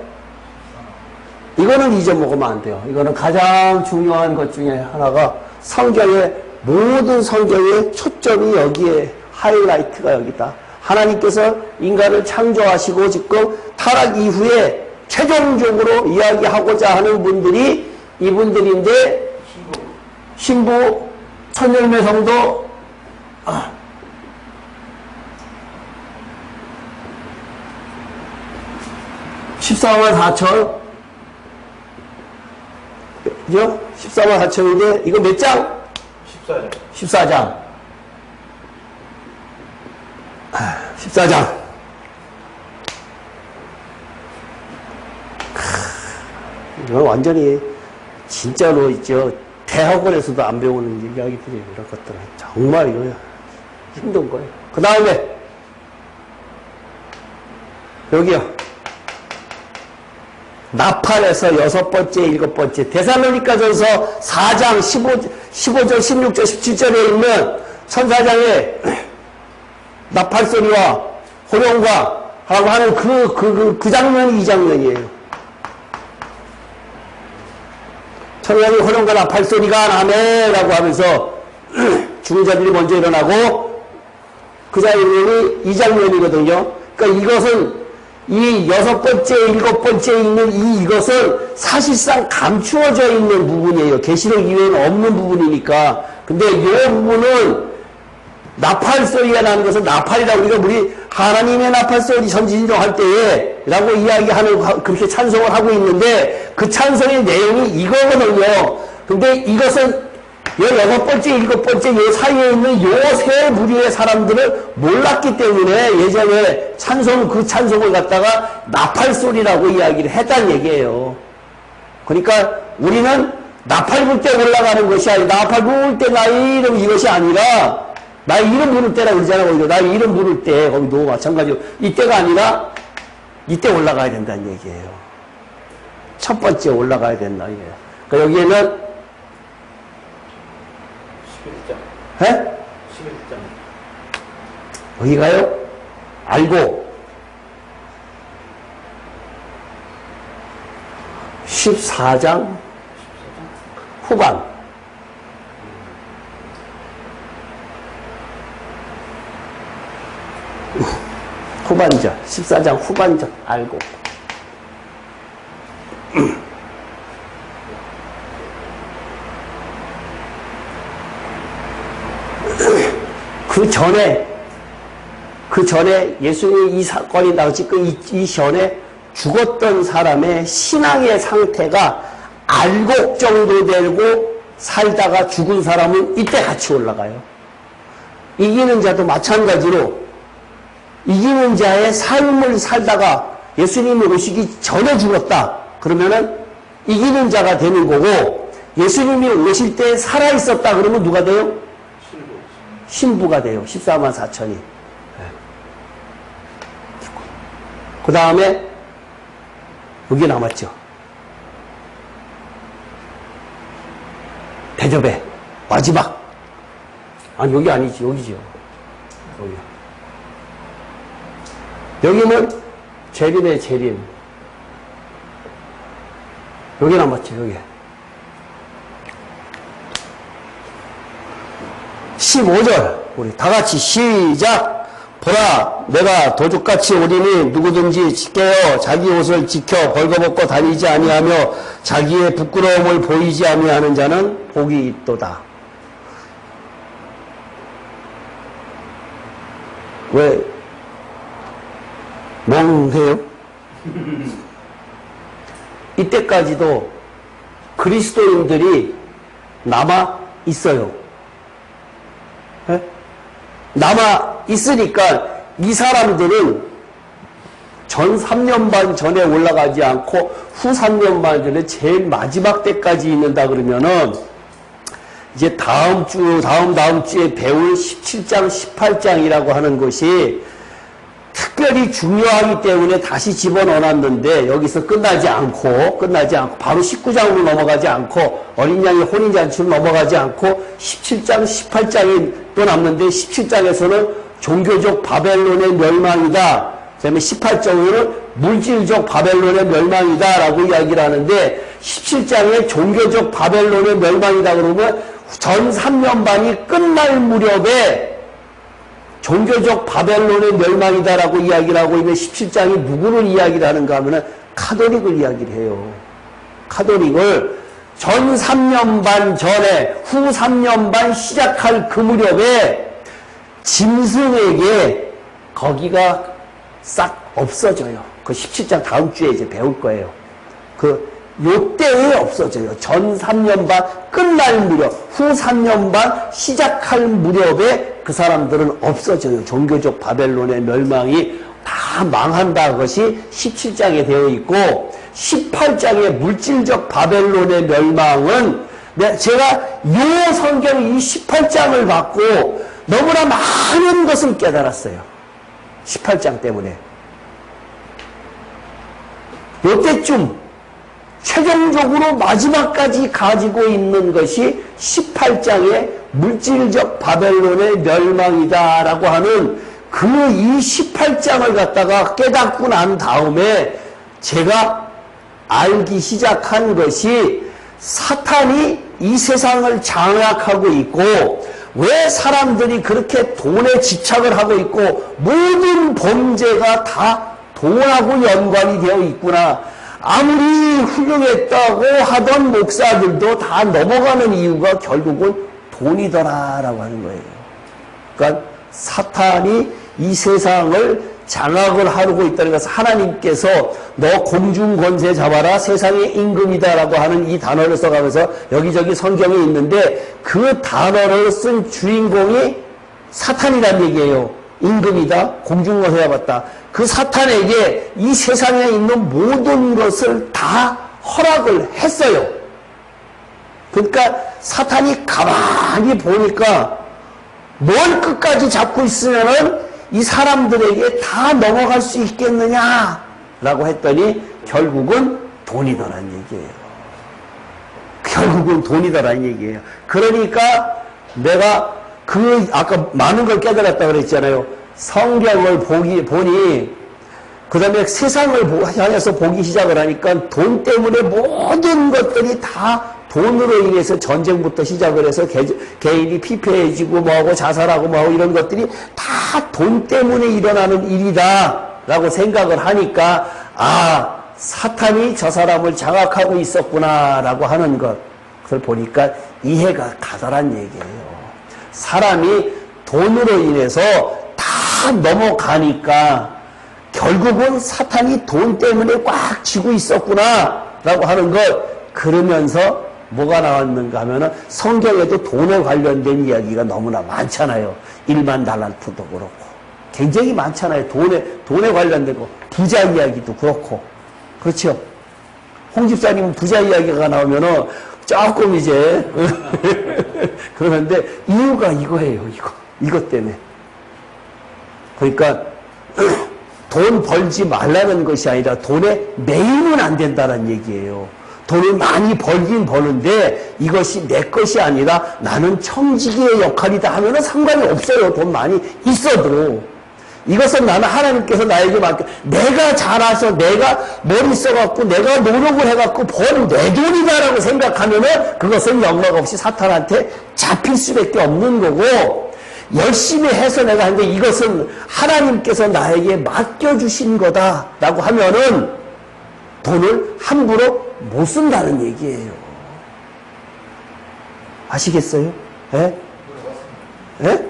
이거는 잊어먹으면 안 돼요. 이거는 가장 중요한 것 중에 하나가 모든 성경의 초점이 여기에 하이라이트가 여기다. 하나님께서 인간을 창조하시고 지금 타락 이후에 최종적으로 이야기하고자 하는 분들이 이분들인데 신부, 천열매 성도, 14만 4천, 그죠? 14만 4천인데, 이거 몇 장? 14장. 14장. 14장. 이건 완전히, 진짜로, 대학원에서도 안 배우는 이야기들이 이런 것들은 정말 이거 힘든 거예요. 그 다음에, 여기요. 나팔에서 6번째, 7번째, 데살로니가전서 4장 15절, 16절, 17절에 있는 천사장의 나팔 소리와 호령과 하고 하는 그 장면이 이 장면이에요. 천사장의 호령과 나팔 소리가 나네 라고 하면서 죽은 자들이 먼저 일어나고 그 장면이 이 장면이거든요. 그러니까 이것은 이 6번째, 7번째에 있는 이것은 사실상 감추어져 있는 부분이에요. 계시록 이외에는 없는 부분이니까. 근데 이 부분은 나팔 소리가 나는 것은 나팔이라고 우리 하나님의 나팔 소리 전진정할 때에 라고 이야기하는 그렇게 찬송을 하고 있는데 그 찬송의 내용이 이거거든요. 근데 이것은 16번째, 7번째 요 사이에 있는 요 세 부류의 사람들을 몰랐기 때문에 예전에 그 찬송을 갖다가 나팔 소리라고 이야기를 했다는 얘기예요. 그러니까 우리는 나팔 불 때 올라가는 것이 아니라 나팔 불 때 나의 이름 이것이 아니라 나의 이름 부를 때라고 그러잖아. 거기도 나의 이름 부를 때 거기도 마찬가지로 이때가 아니라 이때 올라가야 된다는 얘기예요. 첫 번째 올라가야 된다 이거예요. 그러니까 여기에는 11장. 에? 11장. 여기가요? 알고 14장 후반 후반절 14장 후반절 알고 그 전에 예수님이 이 사건이 나오지 이 전에 죽었던 사람의 신앙의 상태가 알곡 정도 되고 살다가 죽은 사람은 이때 같이 올라가요. 이기는 자도 마찬가지로 이기는 자의 삶을 살다가 예수님이 오시기 전에 죽었다. 그러면은 이기는 자가 되는 거고 예수님이 오실 때 살아있었다. 그러면 누가 돼요? 신부가 돼요. 14만 4천이. 그 다음에 여기 남았죠. 대접에 마지막. 아니 여기 아니지. 여기죠. 여기. 여기는 재림의 재림. 여기 남았죠, 여기. 15절. 우리 다 같이 시작. 보라, 내가 도둑같이 오리니 누구든지 깨어 자기 옷을 지켜 벌거벗고 다니지 아니하며 자기의 부끄러움을 보이지 아니하는 자는 복이 있도다. 왜 멍해요? 이때까지도 그리스도인들이 남아 있어요. 네? 남아 있으니까 이 사람들은 전 3년 반 전에 올라가지 않고 후 3년 반 전에 제일 마지막 때까지 있는다 그러면은 이제 다음 주에 배울 17장, 18장이라고 하는 것이 특별히 중요하기 때문에 다시 집어넣어놨는데 여기서 끝나지 않고 바로 19장으로 넘어가지 않고 어린 양의 혼인잔치로 넘어가지 않고 17장, 18장이 또 남는데 17장에서는 종교적 바벨론의 멸망이다. 그 다음에 18장으로는 물질적 바벨론의 멸망이다 라고 이야기를 하는데 17장에 종교적 바벨론의 멸망이다 그러면 전 3년 반이 끝날 무렵에 종교적 바벨론의 멸망이다라고 이야기를 하고 있는 17장이 누구를 이야기를 하는가 하면은 카톨릭을 이야기를 해요. 카톨릭을 전 3년 반 전에 후 3년 반 시작할 그 무렵에 짐승에게 거기가 싹 없어져요. 그 17장 다음 주에 이제 배울 거예요. 요때에 없어져요. 전 3년 반 끝날 무렵, 후 3년 반 시작할 무렵에 그 사람들은 없어져요. 종교적 바벨론의 멸망이 다 망한다. 것이 17장에 되어 있고 18장의 물질적 바벨론의 멸망은 제가 이 성경 이 18장을 받고 너무나 많은 것을 깨달았어요. 18장 때문에. 요때쯤 최종적으로 마지막까지 가지고 있는 것이 18장의 물질적 바벨론의 멸망이다라고 하는 그 이 18장을 갖다가 깨닫고 난 다음에 제가 알기 시작한 것이 사탄이 이 세상을 장악하고 있고 왜 사람들이 그렇게 돈에 집착을 하고 있고 모든 범죄가 다 돈하고 연관이 되어 있구나. 아무리 훌륭했다고 하던 목사들도 다 넘어가는 이유가 결국은 돈이더라라고 하는 거예요. 그러니까 사탄이 이 세상을 장악을 하고 있다는 것은 하나님께서 너 공중권세 잡아라 세상의 임금이다라고 하는 이 단어를 써가면서 여기저기 성경에 있는데 그 단어를 쓴 주인공이 사탄이란 얘기예요. 임금이다, 공중권세 잡았다. 그 사탄에게 이 세상에 있는 모든 것을 다 허락을 했어요. 그러니까 사탄이 가만히 보니까 뭘 끝까지 잡고 있으면은 이 사람들에게 다 넘어갈 수 있겠느냐라고 했더니 결국은 돈이더란 얘기예요. 결국은 돈이더란 얘기예요. 그러니까 내가 아까 많은 걸 깨달았다고 그랬잖아요. 성경을 보니 그 다음에 세상을 향해서 보기 시작을 하니까 돈 때문에 모든 것들이 다 돈으로 인해서 전쟁부터 시작을 해서 개인이 피폐해지고 뭐하고 자살하고 뭐하고 이런 것들이 다 돈 때문에 일어나는 일이다 라고 생각을 하니까 사탄이 저 사람을 장악하고 있었구나 라고 하는 것을 보니까 이해가 가더란 얘기예요. 사람이 돈으로 인해서 다 넘어가니까 결국은 사탄이 돈 때문에 꽉 쥐고 있었구나 라고 하는 것. 그러면서 뭐가 나왔는가 하면은 성경에도 돈에 관련된 이야기가 너무나 많잖아요. 1만 달란트도 그렇고 굉장히 많잖아요. 돈에 관련된 거. 부자 이야기도 그렇고 그렇죠. 홍 집사님은 부자 이야기가 나오면은 조금 이제 그러는데 이유가 이거예요. 이것 때문에. 그러니까 돈 벌지 말라는 것이 아니라 돈에 매이면 안 된다는 얘기예요. 돈을 많이 벌긴 버는데 이것이 내 것이 아니라 나는 청지기의 역할이다 하면은 상관이 없어요. 돈 많이 있어도. 이것은 나는 하나님께서 나에게 맡겨, 내가 잘해서 내가 머리 써갖고 내가 노력을 해갖고 번 내 돈이다라고 생각하면은 그것은 영락 없이 사탄한테 잡힐 수밖에 없는 거고, 열심히 해서 내가 하는데 이것은 하나님께서 나에게 맡겨주신 거다라고 하면은 돈을 함부로 못 쓴다는 얘기예요. 아시겠어요? 예? 예?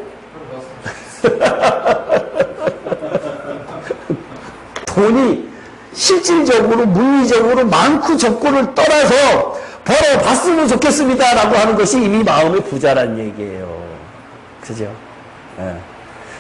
돈이 실질적으로 물리적으로 많고 적고를 떠나서 벌어봤으면 좋겠습니다라고 하는 것이 이미 마음의 부자란 얘기예요. 그죠? 예.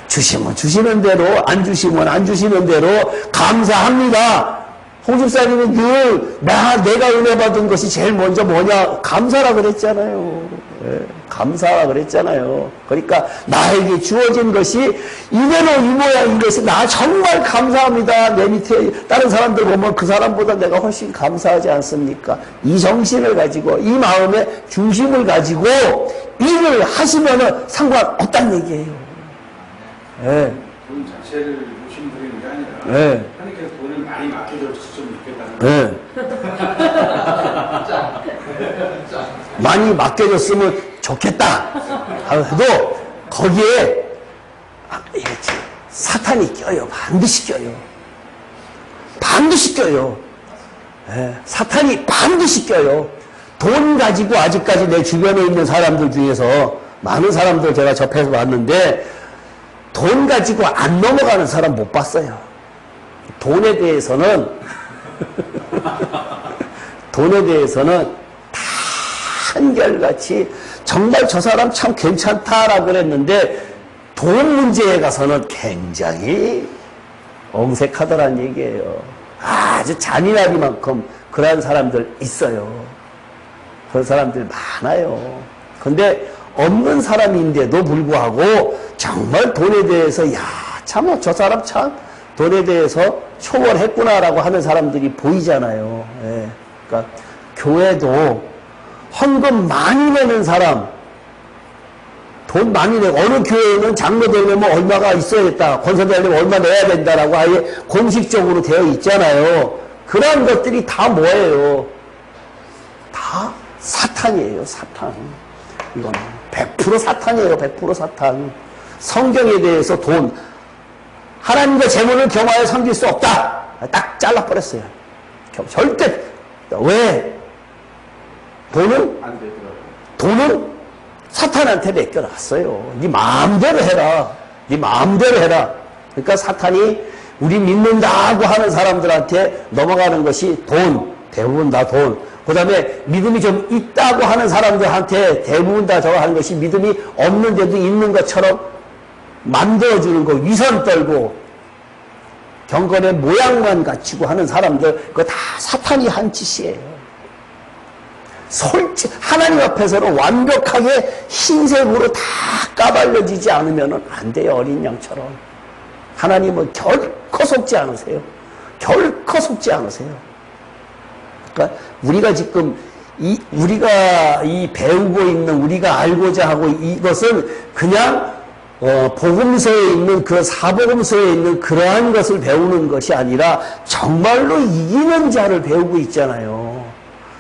주시면 주시는 대로, 안 주시면 안 주시는 대로 감사합니다. 홍 집사님은 늘 내가 은혜 받은 것이 제일 먼저 뭐냐? 감사라 그랬잖아요. 예, 감사라 그랬잖아요. 그러니까 나에게 주어진 것이 이대로 이 모양인 것이 나 정말 감사합니다. 내 밑에 다른 사람들 보면 그 사람보다 내가 훨씬 감사하지 않습니까? 이 정신을 가지고 이 마음의 중심을 가지고 일을 하시면은 상관없다는 얘기예요. 예. 돈 자체를 모신 드리는 게 아니라 예. 하나님께서 돈을 많이 맡겨줬으면 좋겠다는 예. 많이 맡겨줬으면 좋겠다 해도 거기에 사탄이 껴요. 반드시 껴요. 반드시 껴요. 예. 사탄이 반드시 껴요. 돈 가지고 아직까지 내 주변에 있는 사람들 중에서 많은 사람들 제가 접해서 봤는데 돈 가지고 안 넘어가는 사람 못 봤어요. 돈에 대해서는 다 한결같이 정말 저 사람 참 괜찮다라고 그랬는데 돈 문제에 가서는 굉장히 엄색하더란 얘기예요. 아주 잔인하기만큼 그런 사람들 있어요. 그런 사람들 많아요. 근데 없는 사람인데도 불구하고 정말 돈에 대해서 참 저 사람 참 돈에 대해서 초월했구나라고 하는 사람들이 보이잖아요. 예. 그러니까 교회도 헌금 많이 내는 사람, 돈 많이 내고 어느 교회는 장로 되려면 얼마가 있어야겠다, 권사 되려면 얼마 내야 된다라고 아예 공식적으로 되어 있잖아요. 그런 것들이 다 뭐예요? 다 사탄이에요. 사탄. 이건 100% 사탄이에요. 100% 사탄. 성경에 대해서 돈, 하나님과 재물을 겸하여 섬길 수 없다. 딱 잘라버렸어요. 절대. 왜? 돈은 사탄한테 맡겨놨어요. 네 마음대로 해라. 네 마음대로 해라. 그러니까 사탄이 우리 믿는다고 하는 사람들한테 넘어가는 것이 돈. 대부분 다 돈. 그 다음에 믿음이 좀 있다고 하는 사람들한테 대부분 다 저거 하는 것이 믿음이 없는데도 있는 것처럼 만들어주는 거, 위선 떨고 경건의 모양만 갖추고 하는 사람들, 그거 다 사탄이 한 짓이에요. 솔직히 하나님 앞에서는 완벽하게 흰색으로 다 까발려지지 않으면 안 돼요. 어린 양처럼. 하나님은 결코 속지 않으세요. 결코 속지 않으세요. 그러니까 우리가 지금 우리가 배우고 있는, 우리가 알고자 하고 이것은 그냥 복음서에 있는 그 사복음서에 있는 그러한 것을 배우는 것이 아니라 정말로 이기는 자를 배우고 있잖아요.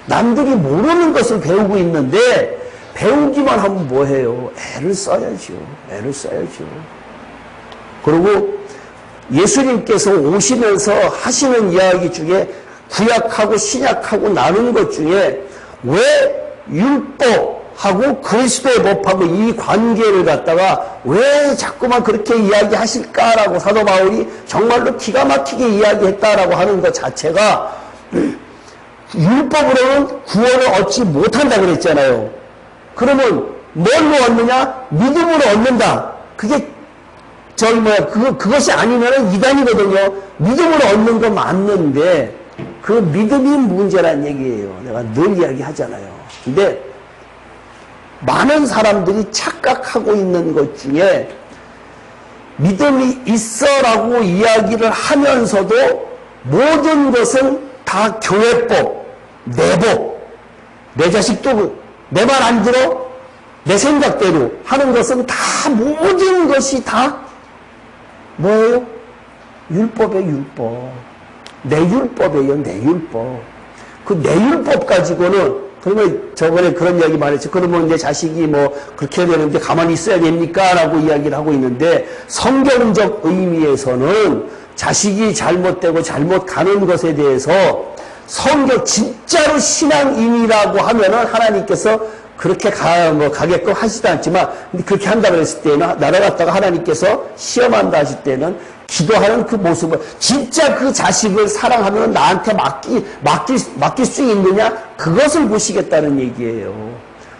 남들이 모르는 것을 배우고 있는데 배우기만 하면 뭐해요? 애를 써야죠. 애를 써야죠. 그리고 예수님께서 오시면서 하시는 이야기 중에 구약하고 신약하고 나눈 것 중에 왜 율법하고 그리스도의 법하고 이 관계를 갖다가 왜 자꾸만 그렇게 이야기하실까라고 사도 바울이 정말로 기가 막히게 이야기했다라고 하는 것 자체가 율법으로는 구원을 얻지 못한다 그랬잖아요. 그러면 뭘로 얻느냐? 믿음으로 얻는다. 그게 그것이 아니면 이단이거든요. 믿음으로 얻는 거 맞는데 그 믿음이 문제란 얘기예요. 내가 늘 이야기하잖아요. 근데 많은 사람들이 착각하고 있는 것 중에 믿음이 있어라고 이야기를 하면서도 모든 것은 다 교회법, 내법, 내 자식도 내 말 안 들어? 내 생각대로 하는 것은 다 모든 것이 다 뭐예요? 율법이에요, 율법. 내율법이에요, 내율법. 그 내율법 가지고는, 그러면 저번에 그런 이야기 말했죠. 그러면 이제 자식이 뭐 그렇게 해야 되는데 가만히 있어야 됩니까? 라고 이야기를 하고 있는데, 성경적 의미에서는 자식이 잘못되고 잘못 가는 것에 대해서 성경 진짜로 신앙인이라고 하면은 하나님께서 그렇게 가게끔 하지도 않지만, 근데 그렇게 한다고 했을 때는, 날아갔다가 하나님께서 시험한다 하실 때는, 기도하는 그 모습을, 진짜 그 자식을 사랑하면 나한테 맡길 수 있느냐? 그것을 보시겠다는 얘기예요.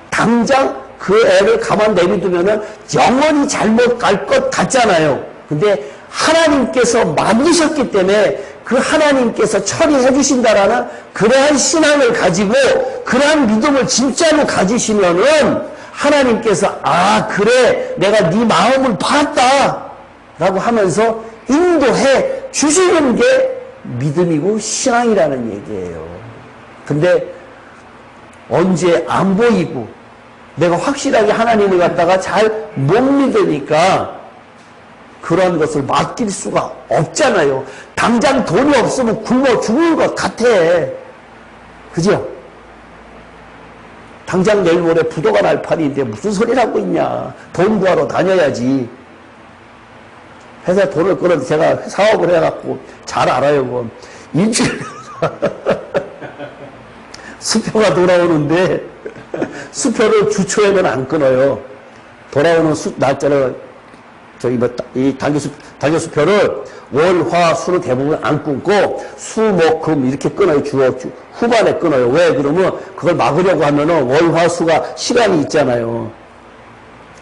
당장 그 애를 가만 내비두면은 영원히 잘못 갈 것 같잖아요. 근데 하나님께서 만드셨기 때문에 그 하나님께서 처리해 주신다라는 그러한 신앙을 가지고 그러한 믿음을 진짜로 가지시면은 하나님께서 아 그래 내가 네 마음을 봤다 라고 하면서 인도해 주시는 게 믿음이고 신앙이라는 얘기예요. 근데 언제 안 보이고 내가 확실하게 하나님을 갖다가 잘 못 믿으니까 그런 것을 맡길 수가 없잖아요. 당장 돈이 없으면 굶어 죽을 것 같아. 그죠? 당장 내일 모레 부도가 날 판인데 무슨 소리를 하고 있냐. 돈 구하러 다녀야지. 회사 돈을 끌어도 제가 사업을 해갖고 잘 알아요. 뭐. 일주일에 수표가 돌아오는데 수표를 주초에는 안 끊어요. 돌아오는 날짜를 이 단기 수표를 월, 화, 수는 대부분 안 끊고 수, 목, 금 이렇게 끊어요. 후반에 끊어요. 왜? 그러면 그걸 막으려고 하면은 월, 화, 수가 시간이 있잖아요.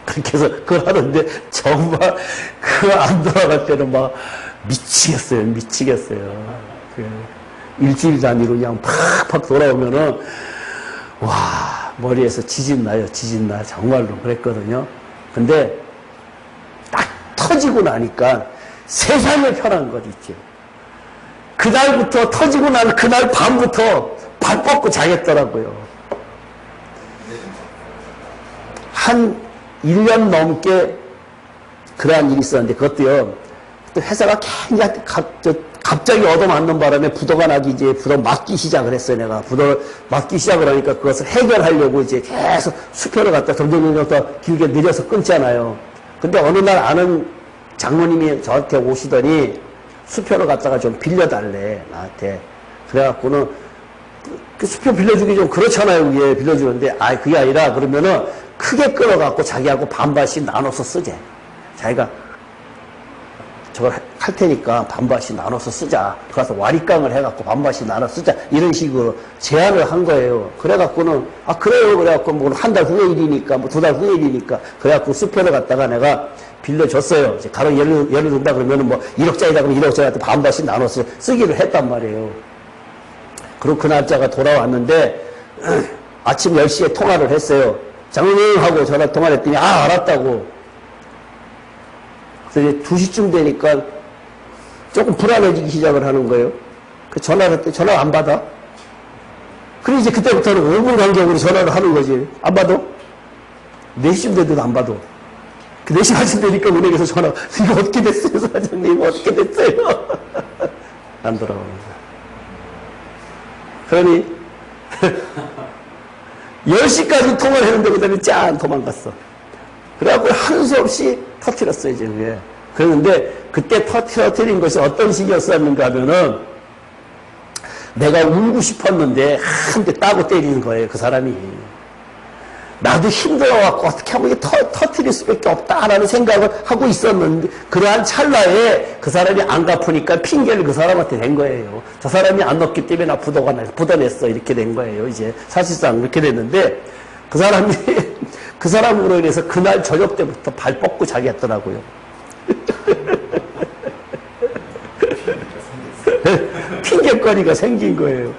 그렇게 해서 그걸 하는데 정말 그거 안 돌아갈 때는 막 미치겠어요. 미치겠어요. 일주일 단위로 그냥 팍팍 돌아오면은 와 머리에서 지진 나요. 지진 나. 정말로 그랬거든요. 근데 딱 터지고 나니까 세상에 편한 것 있죠. 그날부터 터지고 난 그날 밤부터 발 뻗고 자겠더라고요. 한 1년 넘게 그러한 일이 있었는데 그것도요. 또 회사가 굉장히 갑자기 얻어맞는 바람에 부도가 나기 이제 부도 맡기 시작을 했어요. 내가 부도를 맡기 시작을 하니까 그것을 해결하려고 이제 계속 수표를 갖다 점점 더 길게 늘려서 끊잖아요. 근데 어느 날 아는 장모님이 저한테 오시더니 수표를 갖다가 좀 빌려달래 나한테. 그래갖고는 그 수표 빌려주기 좀 그렇잖아요. 그게 빌려주는데 그게 아니라 그러면은 크게 끌어갖고 자기하고 반반씩 나눠서 쓰재. 자기가 저걸 할 테니까 반반씩 나눠서 쓰자. 가서 와리깡을 해갖고 반반씩 나눠 쓰자. 이런 식으로 제안을 한 거예요. 그래갖고는 그래요. 그래갖고 뭐 한 달 후의 일이니까 뭐 2달 후의 일이니까 그래갖고 수표를 갖다가 내가 빌려줬어요. 이제 가령 예를 든다 그러면은 뭐 1억짜리다 그러면 1억짜리한테 반반씩 나눠서 쓰기를 했단 말이에요. 그리고 그 날짜가 돌아왔는데 아침 10시에 통화를 했어요. 장로님 하고 전화 통화를 했더니 알았다고. 그래서 이제 2시쯤 되니까 조금 불안해지기 시작을 하는 거예요. 그 전화를 했더니 전화 안 받아. 그리고 이제 그때부터는 5분 간격으로 전화를 하는 거지. 안 받아. 4시쯤 돼도 안 받아. 그 4시 반쯤 되니까 은행에서 전화, 이거 어떻게 됐어요, 사장님? 어떻게 됐어요? 안 돌아옵니다. 그러니, 10시까지 통화를 했는데, 그 다음에 짠! 도망갔어. 그래갖고 하는 수 없이 터뜨렸어요, 이제 그게. 그랬는데, 그때 터뜨린 것이 어떤 식이었었는가 하면은, 내가 울고 싶었는데, 한 대 따고 때리는 거예요, 그 사람이. 나도 힘들어갖고 어떻게 하고 이게 터뜨릴 수밖에 없다라는 생각을 하고 있었는데 그러한 찰나에 그 사람이 안 갚으니까 핑계를 그 사람한테 댄 거예요. 저 사람이 안 넣기 때문에 나 부도냈어 이렇게 된 거예요. 이제 사실상 그렇게 됐는데 그 사람이 그 사람으로 인해서 그날 저녁 때부터 발 뻗고 자기 했더라고요. 핑계거리가 생긴 거예요.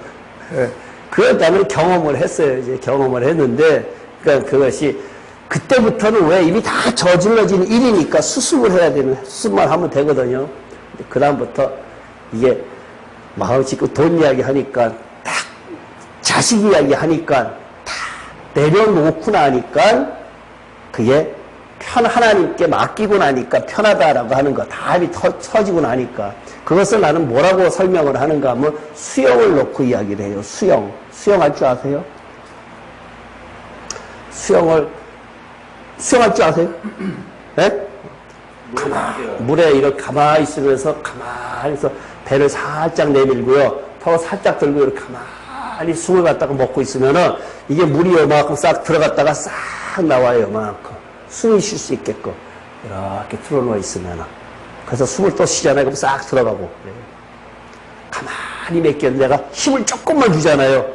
그걸 나는 경험을 했어요. 이제 경험을 했는데 그러니까 그것이 그때부터는 왜 이미 다 저질러진 일이니까 수습을 해야 되는 수습만 하면 되거든요. 그 다음부터 이게 마음 짓고 돈 이야기 하니까 딱 자식 이야기 하니까 다 내려놓고 나니까 그게 하나님께 맡기고 나니까 편하다라고 하는 거, 답이 터지고 나니까. 그것을 나는 뭐라고 설명을 하는가 하면 수영을 놓고 이야기를 해요. 수영할 줄 아세요? 수영할 줄 아세요? 네? 물에 이렇게 가만히 있으면서 가만히 있어 배를 살짝 내밀고요. 턱을 살짝 들고 이렇게 가만히 숨을 갖다가 먹고 있으면은 이게 물이 요만큼 싹 들어갔다가 싹 나와요. 요만큼. 숨이 쉴 수 있게끔. 이렇게 틀어놓아 있으면은. 그래서 숨을 또 쉬잖아요. 그럼 싹 들어가고. 가만히 맡겼는데 내가 힘을 조금만 주잖아요.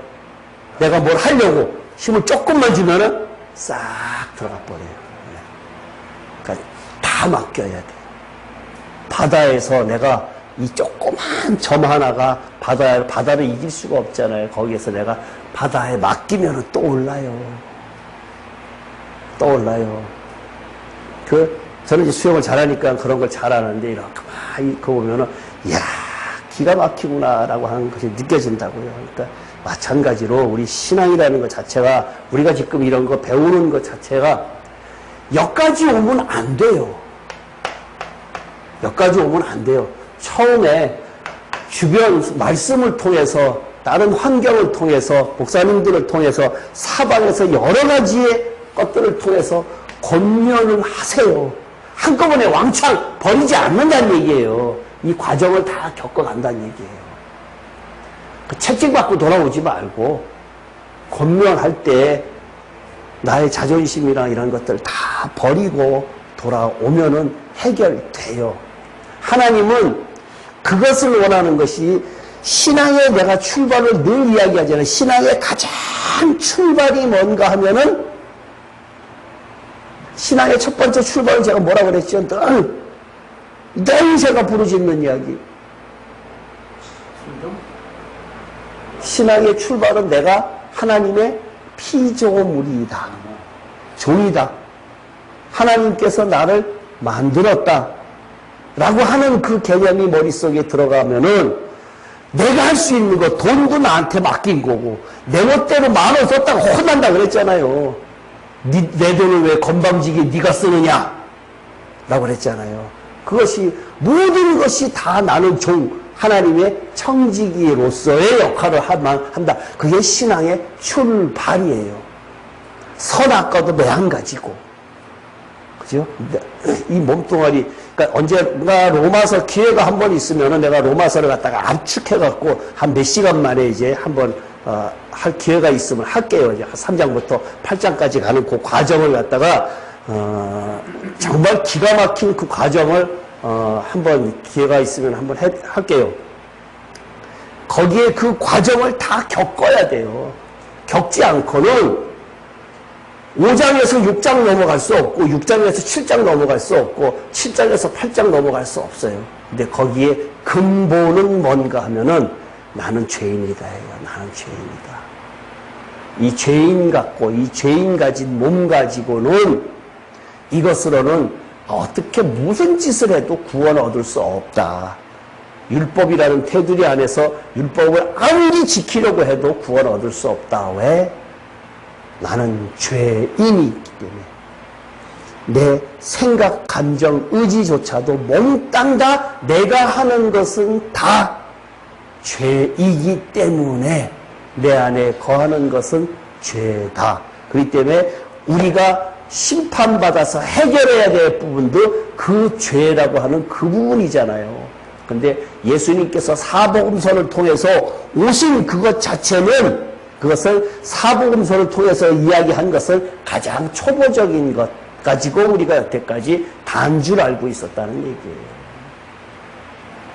내가 뭘 하려고 힘을 조금만 주면은 싹 들어가 버려요. 그러니까 다 맡겨야 돼요. 바다에서 내가 이 조그만 점 하나가 바다를 이길 수가 없잖아요. 거기에서 내가 바다에 맡기면 또 올라요. 저는 이제 수영을 잘하니까 그런 걸 잘하는데, 이렇게 막, 그거 보면은, 이야, 기가 막히구나라고 하는 것이 느껴진다고요. 그러니까, 마찬가지로 우리 신앙이라는 것 자체가, 우리가 지금 이런 거 배우는 것 자체가, 여기까지 오면 안 돼요. 처음에 주변 말씀을 통해서, 다른 환경을 통해서, 목사님들을 통해서, 사방에서 여러 가지의 것들을 통해서 권면을 하세요. 한꺼번에 왕창 버리지 않는다는 얘기예요. 이 과정을 다 겪어간다는 얘기예요. 채찍 받고 돌아오지 말고 권면할 때 나의 자존심이랑 이런 것들 다 버리고 돌아오면은 해결돼요. 하나님은 그것을 원하는 것이, 신앙의 내가 출발을 늘 이야기하잖아요. 신앙의 가장 출발이 뭔가 하면은, 신앙의 첫 번째 출발은 제가 뭐라고 그랬죠? 늘 제가 부르짖는 이야기. 신앙의 출발은 내가 하나님의 피조물이다. 종이다. 하나님께서 나를 만들었다. 라고 하는 그 개념이 머릿속에 들어가면은 내가 할 수 있는 거, 돈도 나한테 맡긴 거고, 내 멋대로 10,000원 썼다가 혼난다 그랬잖아요. 내 돈을 왜 건방지게 네가 쓰느냐? 라고 그랬잖아요. 그것이, 모든 것이 다 나는 하나님의 청지기로서의 역할을 한다. 그게 신앙의 출발이에요. 선악과도 매한가지고. 그죠? 이 몸뚱아리, 그러니까 언젠가 로마서 기회가 한 번 있으면은 내가 로마서를 갖다가 압축해갖고 한 몇 시간 만에 이제 한번 할 기회가 있으면 할게요. 이제 3장부터 8장까지 가는 그 과정을 갖다가 정말 기가 막힌 그 과정을 한번 기회가 있으면 한번 할게요. 거기에 그 과정을 다 겪어야 돼요. 겪지 않고는 5장에서 6장 넘어갈 수 없고 6장에서 7장 넘어갈 수 없고 7장에서 8장 넘어갈 수 없어요. 근데 거기에 근본은 뭔가 하면은 나는 죄인이다 해요. 나는 죄인이다. 이 죄인 갖고, 이 죄인 가진 몸 가지고는 이것으로는 어떻게 무슨 짓을 해도 구원을 얻을 수 없다. 율법이라는 테두리 안에서 율법을 아무리 지키려고 해도 구원을 얻을 수 없다. 왜? 나는 죄인이 있기 때문에. 내 생각, 감정, 의지조차도 몽땅 다 내가 하는 것은 다 죄이기 때문에 내 안에 거하는 것은 죄다. 그렇기 때문에 우리가 심판받아서 해결해야 될 부분도 그 죄라고 하는 그 부분이잖아요. 근데 예수님께서 사복음서를 통해서 오신 그것 자체는, 그것을 사복음서를 통해서 이야기한 것을 가장 초보적인 것 가지고 우리가 여태까지 단 줄 알고 있었다는 얘기예요.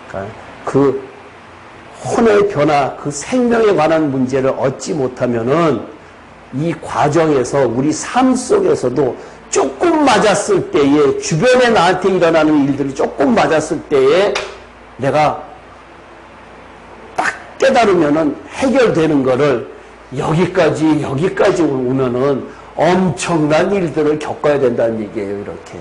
그러니까 그 혼의 변화, 그 생명에 관한 문제를 얻지 못하면은 이 과정에서 우리 삶 속에서도 조금 맞았을 때에, 주변에 나한테 일어나는 일들이 조금 맞았을 때에 내가 딱 깨달으면은 해결되는 거를 여기까지 오면은 엄청난 일들을 겪어야 된다는 얘기예요. 이렇게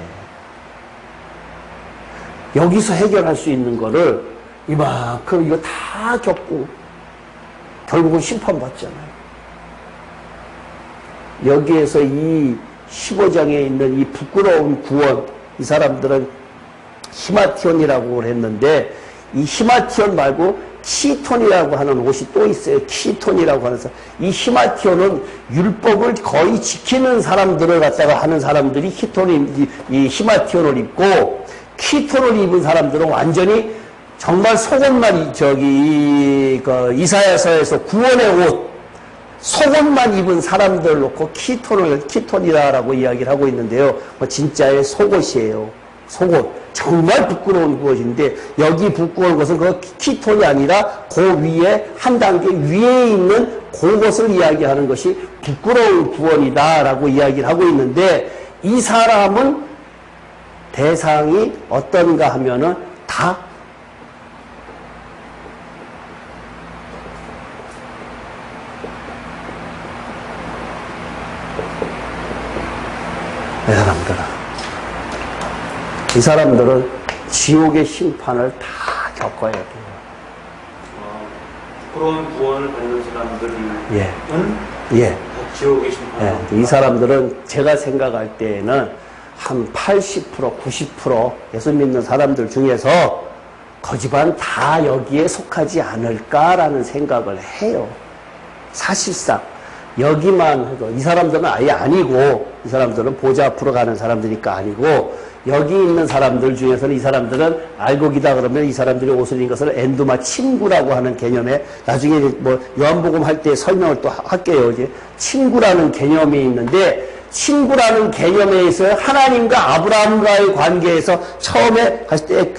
여기서 해결할 수 있는 거를 이만큼 이거 다 겪고 결국은 심판받잖아요. 여기에서 이 15장에 있는 이 부끄러운 구원, 이 사람들은 히마티온이라고 했는데 이 히마티온 말고 키톤이라고 하는 옷이 또 있어요. 키톤이라고 하는 사람. 이 히마티온은 율법을 거의 지키는 사람들을 갖다가 하는 사람들이 이 히마티온을 입고, 키톤을 입은 사람들은 완전히 정말 속옷만 이사야서에서 구원의 옷, 속옷만 입은 사람들 놓고 키톤이라고 이야기를 하고 있는데요. 진짜의 속옷이에요. 속옷. 정말 부끄러운 것인데, 여기 부끄러운 것은 그 키톤이 아니라 그 위에, 한 단계 위에 있는 그것을 이야기하는 것이 부끄러운 구원이다라고 이야기를 하고 있는데, 이 사람은 대상이 어떤가 하면은 다 이 사람들은 지옥의 심판을 다 겪어야 돼요. 부끄러운 구원을 받는 사람들은 예. 다 지옥의 심판. 이 사람들은 제가 생각할 때에는 한 80%, 90% 예수 믿는 사람들 중에서 거지반 다 여기에 속하지 않을까라는 생각을 해요. 사실상 여기만 해도 이 사람들은 아예 아니고, 이 사람들은 보좌 앞으로 가는 사람들이니까 아니고, 여기 있는 사람들 중에서는 이 사람들은 알곡이다 그러면 이 사람들이 옷을 입은 것을 엔두마 친구라고 하는 개념에, 나중에 뭐 요한복음 할 때 설명을 또 할게요. 이제 친구라는 개념이 있는데, 친구라는 개념에 있어 하나님과 아브라함과의 관계에서 처음에 갔을 때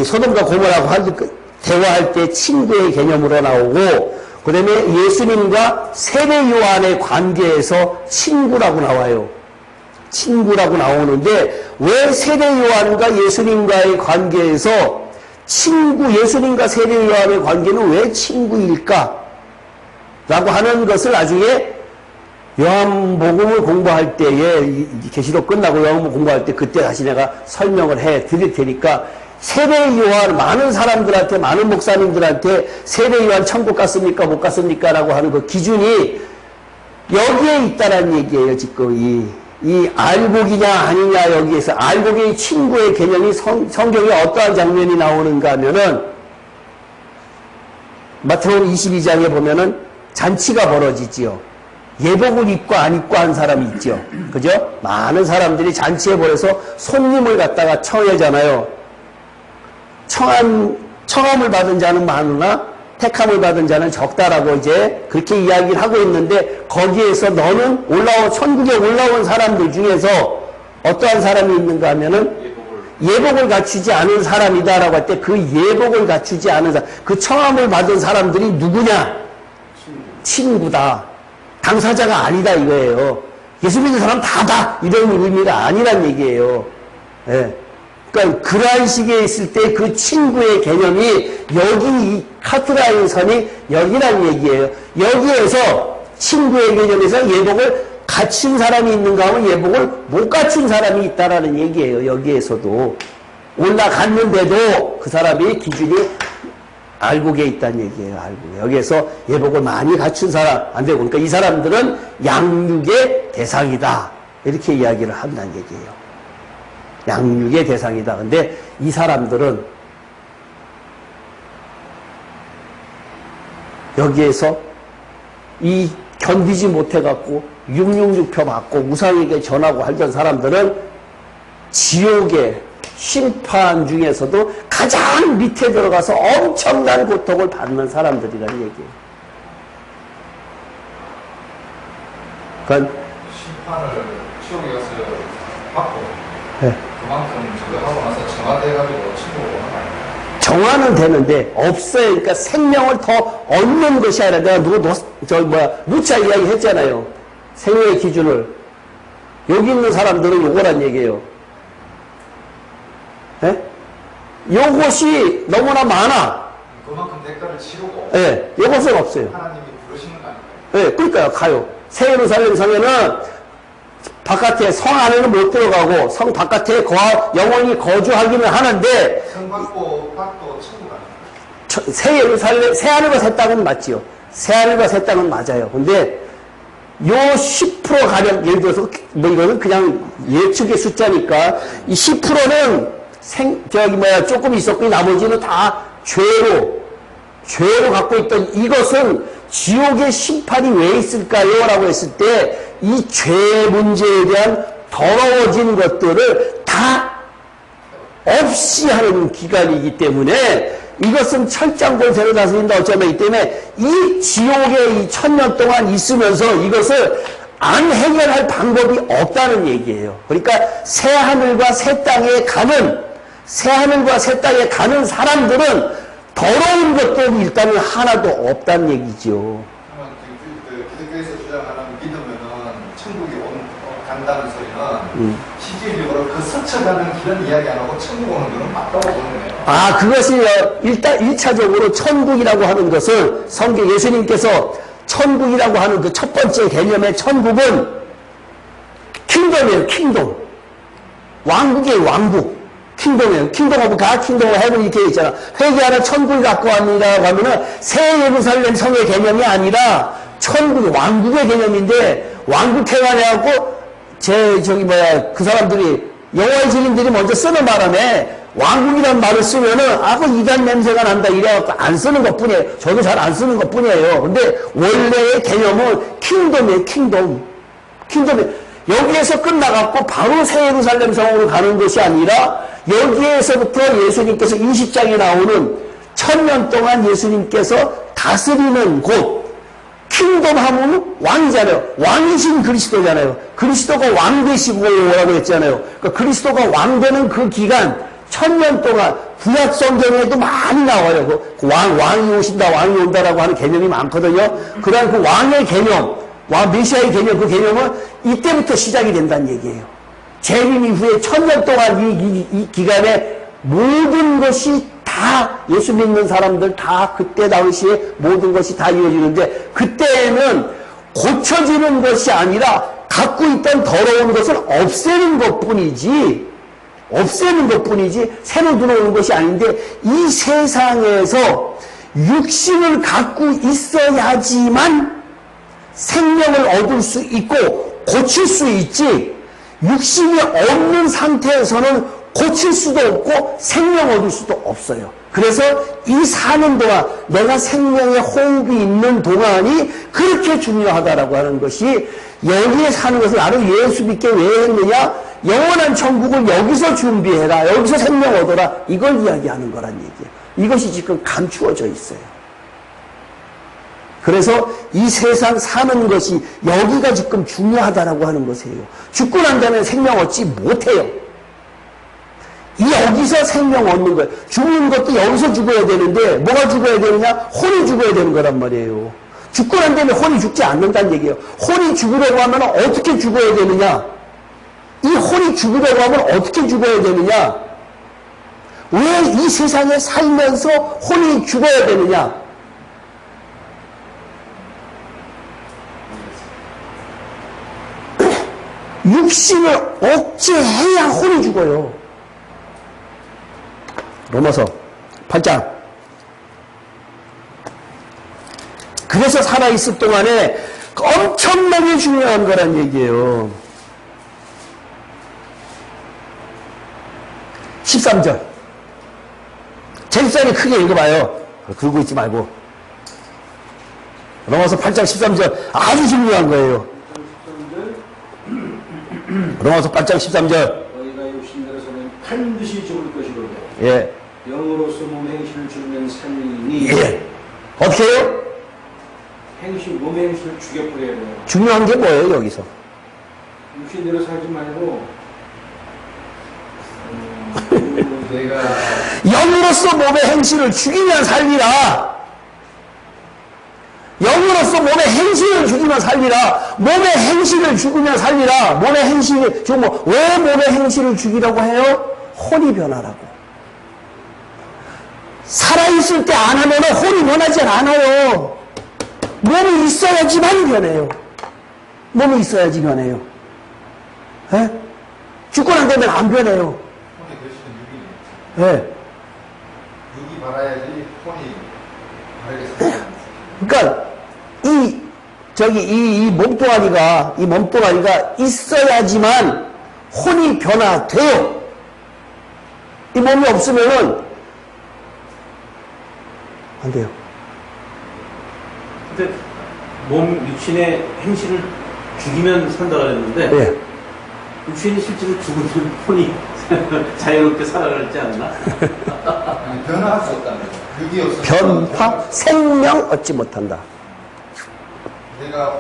소돔과 고모라고 대화할 때 친구의 개념으로 나오고, 그 다음에 예수님과 세례 요한의 관계에서 친구라고 나와요. 친구라고 나오는데, 왜 세례 요한과 예수님과의 관계에서 예수님과 세례 요한의 관계는 왜 친구일까? 라고 하는 것을 나중에 요한복음을 공부할 때에, 계시록 끝나고 요한복음 공부할 때 그때 다시 내가 설명을 해 드릴 테니까, 세례 요한, 많은 사람들한테, 많은 목사님들한테 세례 요한 천국 갔습니까? 못 갔습니까? 라고 하는 그 기준이 여기에 있다는 얘기예요. 지금 이 알곡이냐 아니냐, 여기에서 알곡의 친구의 개념이 성경에 어떠한 장면이 나오는가 하면은, 마태복음 22장에 보면은 잔치가 벌어지지요. 예복을 입고 안 입고 한 사람이 있죠. 그죠? 많은 사람들이 잔치에 보내서 손님을 갖다가 청하잖아요. 청함을 받은 자는 많으나 택함을 받은 자는 적다라고 이제 그렇게 이야기를 하고 있는데, 거기에서 너는 천국에 올라온 사람들 중에서 어떠한 사람이 있는가 하면은 예복을 갖추지 않은 사람이다라고 할 때, 그 예복을 갖추지 않은 사람, 그 청함을 받은 사람들이 누구냐? 친구다. 당사자가 아니다 이거예요. 예수 믿는 사람 다다 이런 의미가 아니란 얘기예요. 예. 그러니까 그러한 식에 있을 때 그 친구의 개념이 여기 이 카트라인 선이 여기란 얘기예요. 여기에서 친구의 개념에서 예복을 갖춘 사람이 있는가 하면 예복을 못 갖춘 사람이 있다라는 얘기예요. 여기에서도 올라갔는데도 그 사람이 기준이 알곡에 있다는 얘기예요. 알곡. 여기에서 예복을 많이 갖춘 사람 안 되고, 그러니까 이 사람들은 양육의 대상이다 이렇게 이야기를 한다는 얘기예요. 양육의 대상이다. 근데 이 사람들은 여기에서 이 견디지 못해갖고 666표 받고 우상에게 전하고 하던 사람들은 지옥의 심판 중에서도 가장 밑에 들어가서 엄청난 고통을 받는 사람들이라는 얘기예요. 그러니까 심판을 지옥에 가서 받고, 네. 그만큼 저거 하고 나서 정화돼가지고 친구가 오는 거 아니에요? 정화는 되는데 없어요. 그러니까 생명을 더 얻는 것이 아니라, 내가 누차 이야기 했잖아요. 생명의 기준을. 여기 있는 사람들은 요거란 얘기예요. 예? 요것이 너무나 많아. 그만큼 대가를 치르고 예, 요것은 없어요. 하나님이 부르시는 거 아니에요? 예, 그러니까요, 가요. 새 예루살렘 성에는 바깥에, 성 안에는 못 들어가고 성 바깥에 영원히 거주하기는 하는데, 성 받고 천국 아니에요? 새 예루살렘, 새 하늘과 새 땅은 맞지요. 새 하늘과 새 땅은 맞아요. 근데 요 10% 가량, 예를 들어서, 뭐 이거는 그냥 예측의 숫자니까, 이 10%는 조금 있었고, 나머지는 다 죄로 갖고 있던 이것은 지옥의 심판이 왜 있을까요? 라고 했을 때, 이 죄 문제에 대한 더러워진 것들을 다 없이 하는 기간이기 때문에 이것은 철장 권세로 다스린다 어쩌면 이 때문에 이 지옥에 이 1000년 동안 있으면서 이것을 안 해결할 방법이 없다는 얘기예요. 그러니까 새하늘과 새 땅에 가는 사람들은 더러운 것도 일단은 하나도 없다는 얘기죠. 기독교에서 주장하는 믿으면은 천국이 간다는 소리는 실질적으로 그 스쳐가는 길은 이야기 안 하고 천국 오는 길은 맞다고 보는 거예요. 그것이 일단 1차적으로 천국이라고 하는 것을 성경 예수님께서 천국이라고 하는 그 첫 번째 개념의 천국은 킹덤이에요. 킹덤. 왕국이에요. 왕국. 킹덤이에요. 킹덤 오브 갓, 킹덤 오브 헤븐 이렇게 있잖아. 회개하는 천국을 갖고 왔느냐고 하면은 새 예루살렘 성의 개념이 아니라 천국, 왕국의 개념인데 왕국 해관해갖고 그 사람들이 여호와의 증인들이 먼저 쓰는 바람에 왕국이라는 말을 쓰면은 그 이단 냄새가 난다 이래갖고 안 쓰는 것 뿐이에요. 저도 잘 안 쓰는 것 뿐이에요. 근데 원래의 개념은 킹덤이에요. 킹덤. 여기에서 끝나갖고 바로 새 예루살렘 성으로 가는 것이 아니라 여기에서부터 예수님께서 20장에 나오는 1000년 동안 예수님께서 다스리는 곳, 킹덤 하면 왕이잖아요. 왕이신 그리스도잖아요. 그리스도가 왕 되시고라고 했잖아요. 그러니까 그리스도가 왕 되는 그 기간 1000년 동안 구약 성경에도 많이 나와요. 그 왕이 오신다, 왕이 온다라고 하는 개념이 많거든요. 그러한 그 왕의 개념, 메시아의 개념, 그 개념은 이때부터 시작이 된다는 얘기예요. 재림 이후에 1000년 동안 이 기간에 모든 것이 다 예수 믿는 사람들 다 그때 당시에 모든 것이 다 이루어지는데 그때에는 고쳐지는 것이 아니라 갖고 있던 더러운 것을 없애는 것뿐이지 새로 들어오는 것이 아닌데 이 세상에서 육신을 갖고 있어야지만 생명을 얻을 수 있고 고칠 수 있지 육신이 없는 상태에서는 고칠 수도 없고 생명 얻을 수도 없어요. 그래서 이 사는 동안 내가 생명의 호흡이 있는 동안이 그렇게 중요하다라고 하는 것이 여기에 사는 것을 나는 예수 믿게 왜 했느냐? 영원한 천국을 여기서 준비해라. 여기서 생명 얻어라. 이걸 이야기하는 거란 얘기예요. 이것이 지금 감추어져 있어요. 그래서 이 세상 사는 것이 여기가 지금 중요하다라고 하는 것이에요. 죽고 난 다음에 생명 얻지 못해요. 여기서 생명 얻는 거예요. 죽는 것도 여기서 죽어야 되는데 뭐가 죽어야 되느냐? 혼이 죽어야 되는 거란 말이에요. 죽고 난 다음에 혼이 죽지 않는다는 얘기예요. 혼이 죽으려고 하면 어떻게 죽어야 되느냐? 이 혼이 죽으려고 하면 어떻게 죽어야 되느냐? 왜 이 세상에 살면서 혼이 죽어야 되느냐? 육신을 억제해야 혼이 죽어요. 로마서 8장. 그래서 살아있을 동안에 엄청나게 중요한 거란 얘기예요. 13절. 제일장에 크게 읽어봐요. 긁고 있지 말고. 로마서 8장 13절. 아주 중요한 거예요. 로마서 8장 13절. 너희가 육신대로서는 반드시 죽을 것이로되 예. 영으로서 몸의 행실을 죽이면 삶이니 예. 어떻게 해요? 몸의 행실을 죽여버려야 돼요. 중요한 게 뭐예요, 여기서? 육신대로 살지 말고 내가 영으로서 몸의 행실을 죽이면 살리라. 영으로서 몸의 행실을 죽이면 살리라. 몸의 행실을 죽이면 살리라. 몸의 행실을 죽으면 왜 몸의 행실을 죽이라고 해요? 혼이 변하라고. 살아있을 때 안 하면 혼이 변하지 않아요. 몸이 있어야지만 변해요. 몸이 있어야지 변해요. 에? 죽고 난 다음에 안 변해요. 혼이 대신에 육이 예. 육이 바라야지 혼이 바르겠습니다. 그러니까 이 저기 이 몸뚱아리가 있어야지만 혼이 변화돼요. 이 몸이 없으면은 안 돼요. 근데 몸 육신의 행실을 죽이면 산다 그랬는데 예. 육신이 실제로 죽으면 혼이 자유롭게 살아갈지 않나? 아니, 변화할 수 없다는 거죠. 육이 없으면 변화, 생명 얻지 못한다. 내가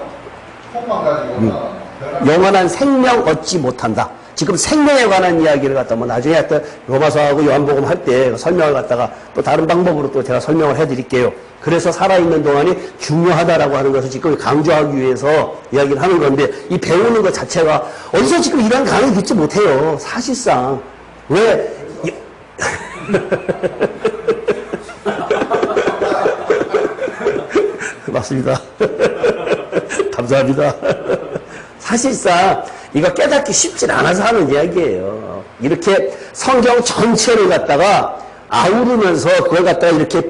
혼만 가지고는 변화. 영원한 생명 얻지 못한다. 지금 생명에 관한 이야기를 갖다 뭐 나중에 하여튼 로마서하고 요한복음 할 때 설명을 갖다가 또 다른 방법으로 또 제가 설명을 해드릴게요. 그래서 살아있는 동안이 중요하다라고 하는 것을 지금 강조하기 위해서 이야기를 하는 건데, 이 배우는 것 자체가 어디서 지금 이런 강의 듣지 못해요. 사실상. 왜? 맞습니다. 감사합니다. 사실상 이거 깨닫기 쉽지 않아서 하는 이야기예요. 이렇게 성경 전체를 갖다가 아우르면서 그걸 갖다가 이렇게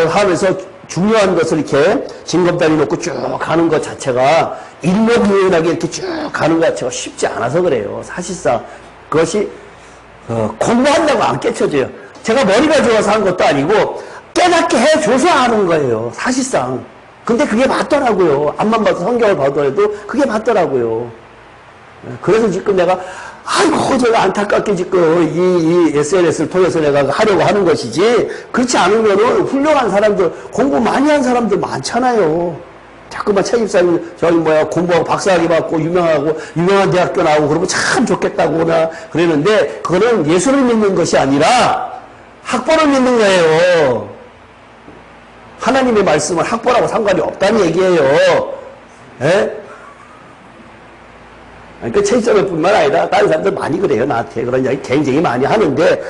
하면서 중요한 것을 이렇게 징검다리 놓고 쭉 가는 것 자체가 일목요연하게 이렇게 쭉 가는 것 자체가 쉽지 않아서 그래요. 사실상 그것이 공부한다고 안 깨쳐져요. 제가 머리가 좋아서 한 것도 아니고 깨닫게 해줘서 하는 거예요. 사실상. 근데 그게 맞더라고요. 앞만 봐도 성경을 봐도 그게 맞더라고요. 그래서 지금 내가 아이고 제가 안타깝게 지금 이 SNS를 통해서 내가 하려고 하는 것이지, 그렇지 않으면은 훌륭한 사람들, 공부 많이 한 사람들 많잖아요. 자꾸만 책임사님 공부하고 박사학위 받고 유명한 대학교 나오고 그러면 참 좋겠다고나 그러는데, 그거는 예수를 믿는 것이 아니라 학벌을 믿는 거예요. 하나님의 말씀은 학벌하고 상관이 없다는 얘기예요. 예? 그러니까 체육자들 뿐만 아니라 다른 사람들 많이 그래요. 나한테 그런 이야기 굉장히 많이 하는데,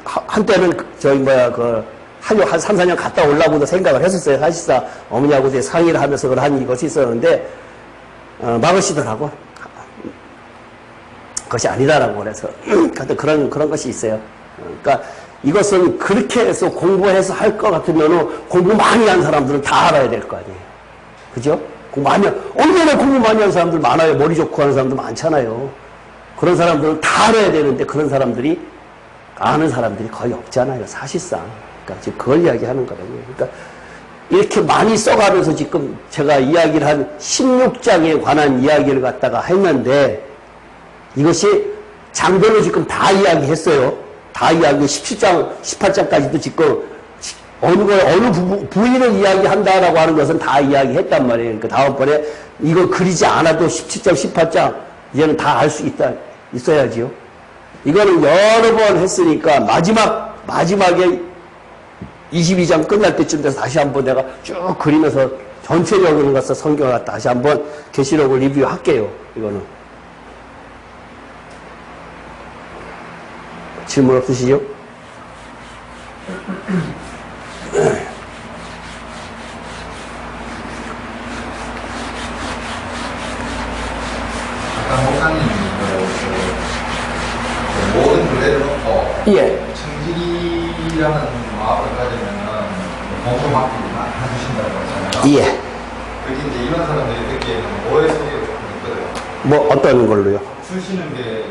한때는 한 3, 4년 갔다 오려고도 생각을 했었어요. 사실상 어머니하고 이제 상의를 하면서 한 것이 있었는데, 막으시더라고. 그것이 아니다라고 그래서. 그런 것이 있어요. 그러니까 이것은 그렇게 해서 공부해서 할 것 같으면은 공부 많이 한 사람들은 다 알아야 될 거 아니에요. 그죠? 공부 많이 얼마나 공부 많이 한 사람들 많아요. 머리 좋고 하는 사람들 많잖아요. 그런 사람들은 다 알아야 되는데, 그런 사람들이 아는 사람들이 거의 없잖아요. 사실상. 그러니까 지금 그걸 이야기하는 거거든요. 그러니까 이렇게 많이 써가면서 지금 제가 이야기를 한 16장에 관한 이야기를 갖다가 했는데, 이것이 장별로 지금 다 이야기했어요. 다 이야기, 17장, 18장까지도 지금 어느 부위를 이야기한다라고 하는 것은 다 이야기했단 말이에요. 그러니까 다음번에 이거 그리지 않아도 17장, 18장 이제는 다 알 수 있어야지요. 이거는 여러 번 했으니까 마지막에 22장 끝날 때쯤 돼서 다시 한번 내가 쭉 그리면서 전체적으로 가서 성경을 다시 한번 계시록을 리뷰할게요. 이거는. 질문 없으시죠? 아까 목사님 모든 분야를 놓고 예. 청지기라는 마음을 가지면은 공부 맡기만 해주신다고 하잖아요. 예. 그게 이제 이런 사람들이 듣기에는 오해 소리가 조금 있거든요. 뭐 어떤 걸로요? 주시는 게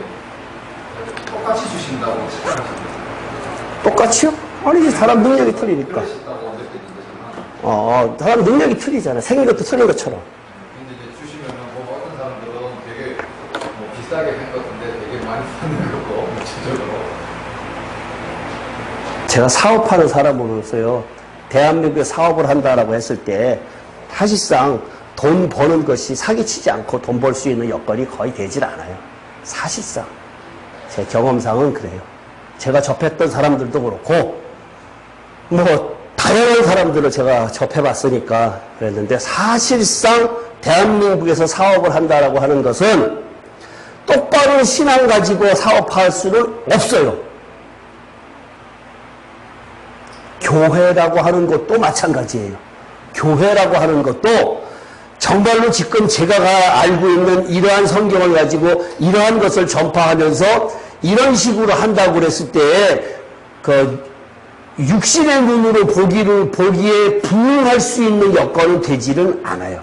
똑같이 주신다고 생각하시거든요. 똑같이요? 아니지, 사람 능력이 틀리니까. 그러신다고 느껴지는 사람 능력이 틀리잖아요. 생긴 것도 틀린 것처럼. 근데 이제 주시면은 뭐 어떤 사람들은 되게 뭐 비싸게 한 것 같은데 되게 많이 받는 거고, 구체적으로. 제가 사업하는 사람으로서요, 대한민국에 사업을 한다라고 했을 때, 사실상 돈 버는 것이 사기치지 않고 돈 벌 수 있는 여건이 거의 되질 않아요. 사실상. 제 경험상은 그래요. 제가 접했던 사람들도 그렇고, 뭐, 다양한 사람들을 제가 접해봤으니까 그랬는데, 사실상 대한민국에서 사업을 한다라고 하는 것은 똑바로 신앙 가지고 사업할 수는 없어요. 교회라고 하는 것도 마찬가지예요. 교회라고 하는 것도 정말로 지금 제가 알고 있는 이러한 성경을 가지고 이러한 것을 전파하면서 이런 식으로 한다고 그랬을 때, 육신의 눈으로 보기에 부응할 수 있는 여건은 되지는 않아요.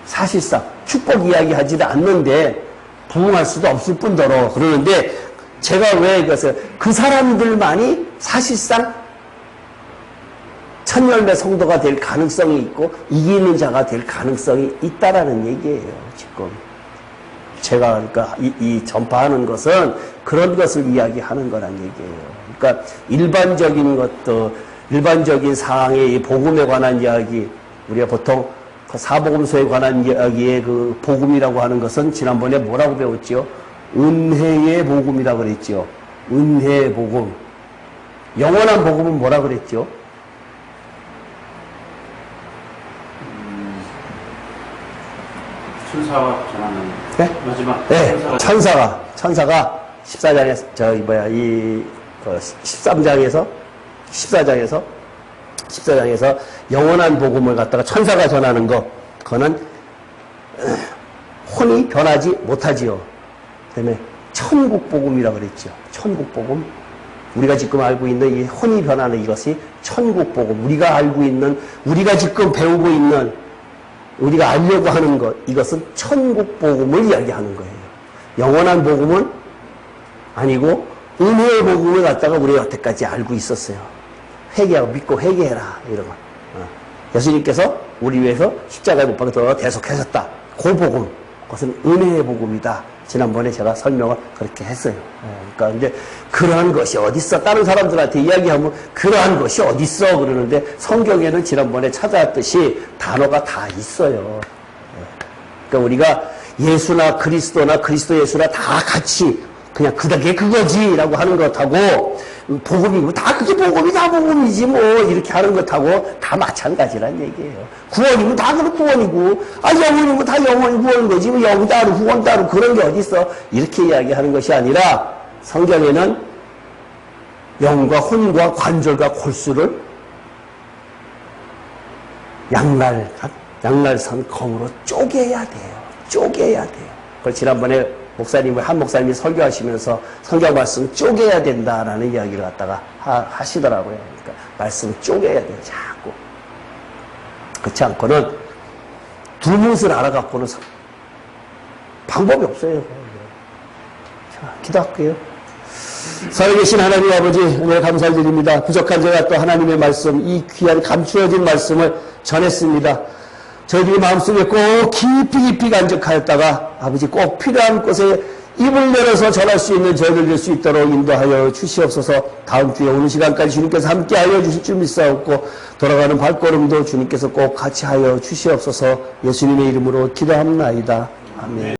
사실상 축복 이야기하지도 않는데 부흥할 수도 없을 뿐더러 그러는데 제가 왜 이것을 그 사람들만이 사실상 천열매 성도가 될 가능성이 있고 이기는 자가 될 가능성이 있다라는 얘기예요. 지금 제가 그러니까 이 전파하는 것은 그런 것을 이야기하는 거란 얘기예요. 그러니까 일반적인 것도 일반적인 사항의 이 복음에 관한 이야기 우리가 보통 그 사복음서에 관한 이야기의 그 복음이라고 하는 것은 지난번에 뭐라고 배웠죠? 은혜의 복음이라고 그랬죠. 은혜의 복음. 영원한 복음은 뭐라 그랬죠? 천사와 전하는 네? 마지막 네, 천사가 14장에서, 14장에서 영원한 복음을 갖다가 천사가 전하는 거, 그거는 혼이 변하지 못하지요. 그 다음에 천국 복음이라고 그랬죠. 천국 복음. 우리가 지금 알고 있는 이 혼이 변하는 이것이 천국 복음. 우리가 알고 있는, 우리가 지금 배우고 있는, 우리가 알려고 하는 것, 이것은 천국 복음을 이야기하는 거예요. 영원한 복음은 아니고 은혜의 복음을 갖다가 우리가 여태까지 알고 있었어요. 회개하고 믿고 회개해라 이런 거. 예수님께서 우리 위해서 십자가에 못 박혀 대속하셨다. 그 복음, 그것은 은혜의 복음이다. 지난번에 제가 설명을 그렇게 했어요. 그러니까 이제 그러한 것이 어딨어? 다른 사람들한테 이야기하면 그러한 것이 어딨어? 그러는데 성경에는 지난번에 찾아왔듯이 단어가 다 있어요. 그러니까 우리가 예수나 그리스도나 그리스도 예수나 다 같이 그냥 그게 그거지라고 하는 것하고 복음이고 다 그게 복음이 다 복음이지 뭐 이렇게 하는 것하고 다 마찬가지란 얘기예요. 구원이면 다 그런 구원이고 영원이면 다 영원이 구원인 거지 뭐 영 따로 구원 따로 그런 게 어딨어 이렇게 이야기하는 것이 아니라 성경에는 영과 혼과 관절과 골수를 양날선 검으로 쪼개야 돼요. 쪼개야 돼요. 그걸 지난번에 한 목사님이 설교하시면서 성경 말씀 쪼개야 된다라는 이야기를 갖다가 하시더라고요. 그러니까 말씀 쪼개야 돼요. 자꾸. 그렇지 않고는 두무엇을 알아갖고는 방법이 없어요. 자, 기도할게요. 살아계신 하나님 아버지 은혜 감사드립니다. 부족한 제가 또 하나님의 말씀 이 귀한 감추어진 말씀을 전했습니다. 저희들이 마음속에 꼭 깊이 간직하였다가 아버지 꼭 필요한 곳에 입을 열어서 전할 수 있는 저희들 될 수 있도록 인도하여 주시옵소서. 다음 주에 오는 시간까지 주님께서 함께하여 주실 줄 믿사옵고 돌아가는 발걸음도 주님께서 꼭 같이 하여 주시옵소서. 예수님의 이름으로 기도합나이다. 아멘.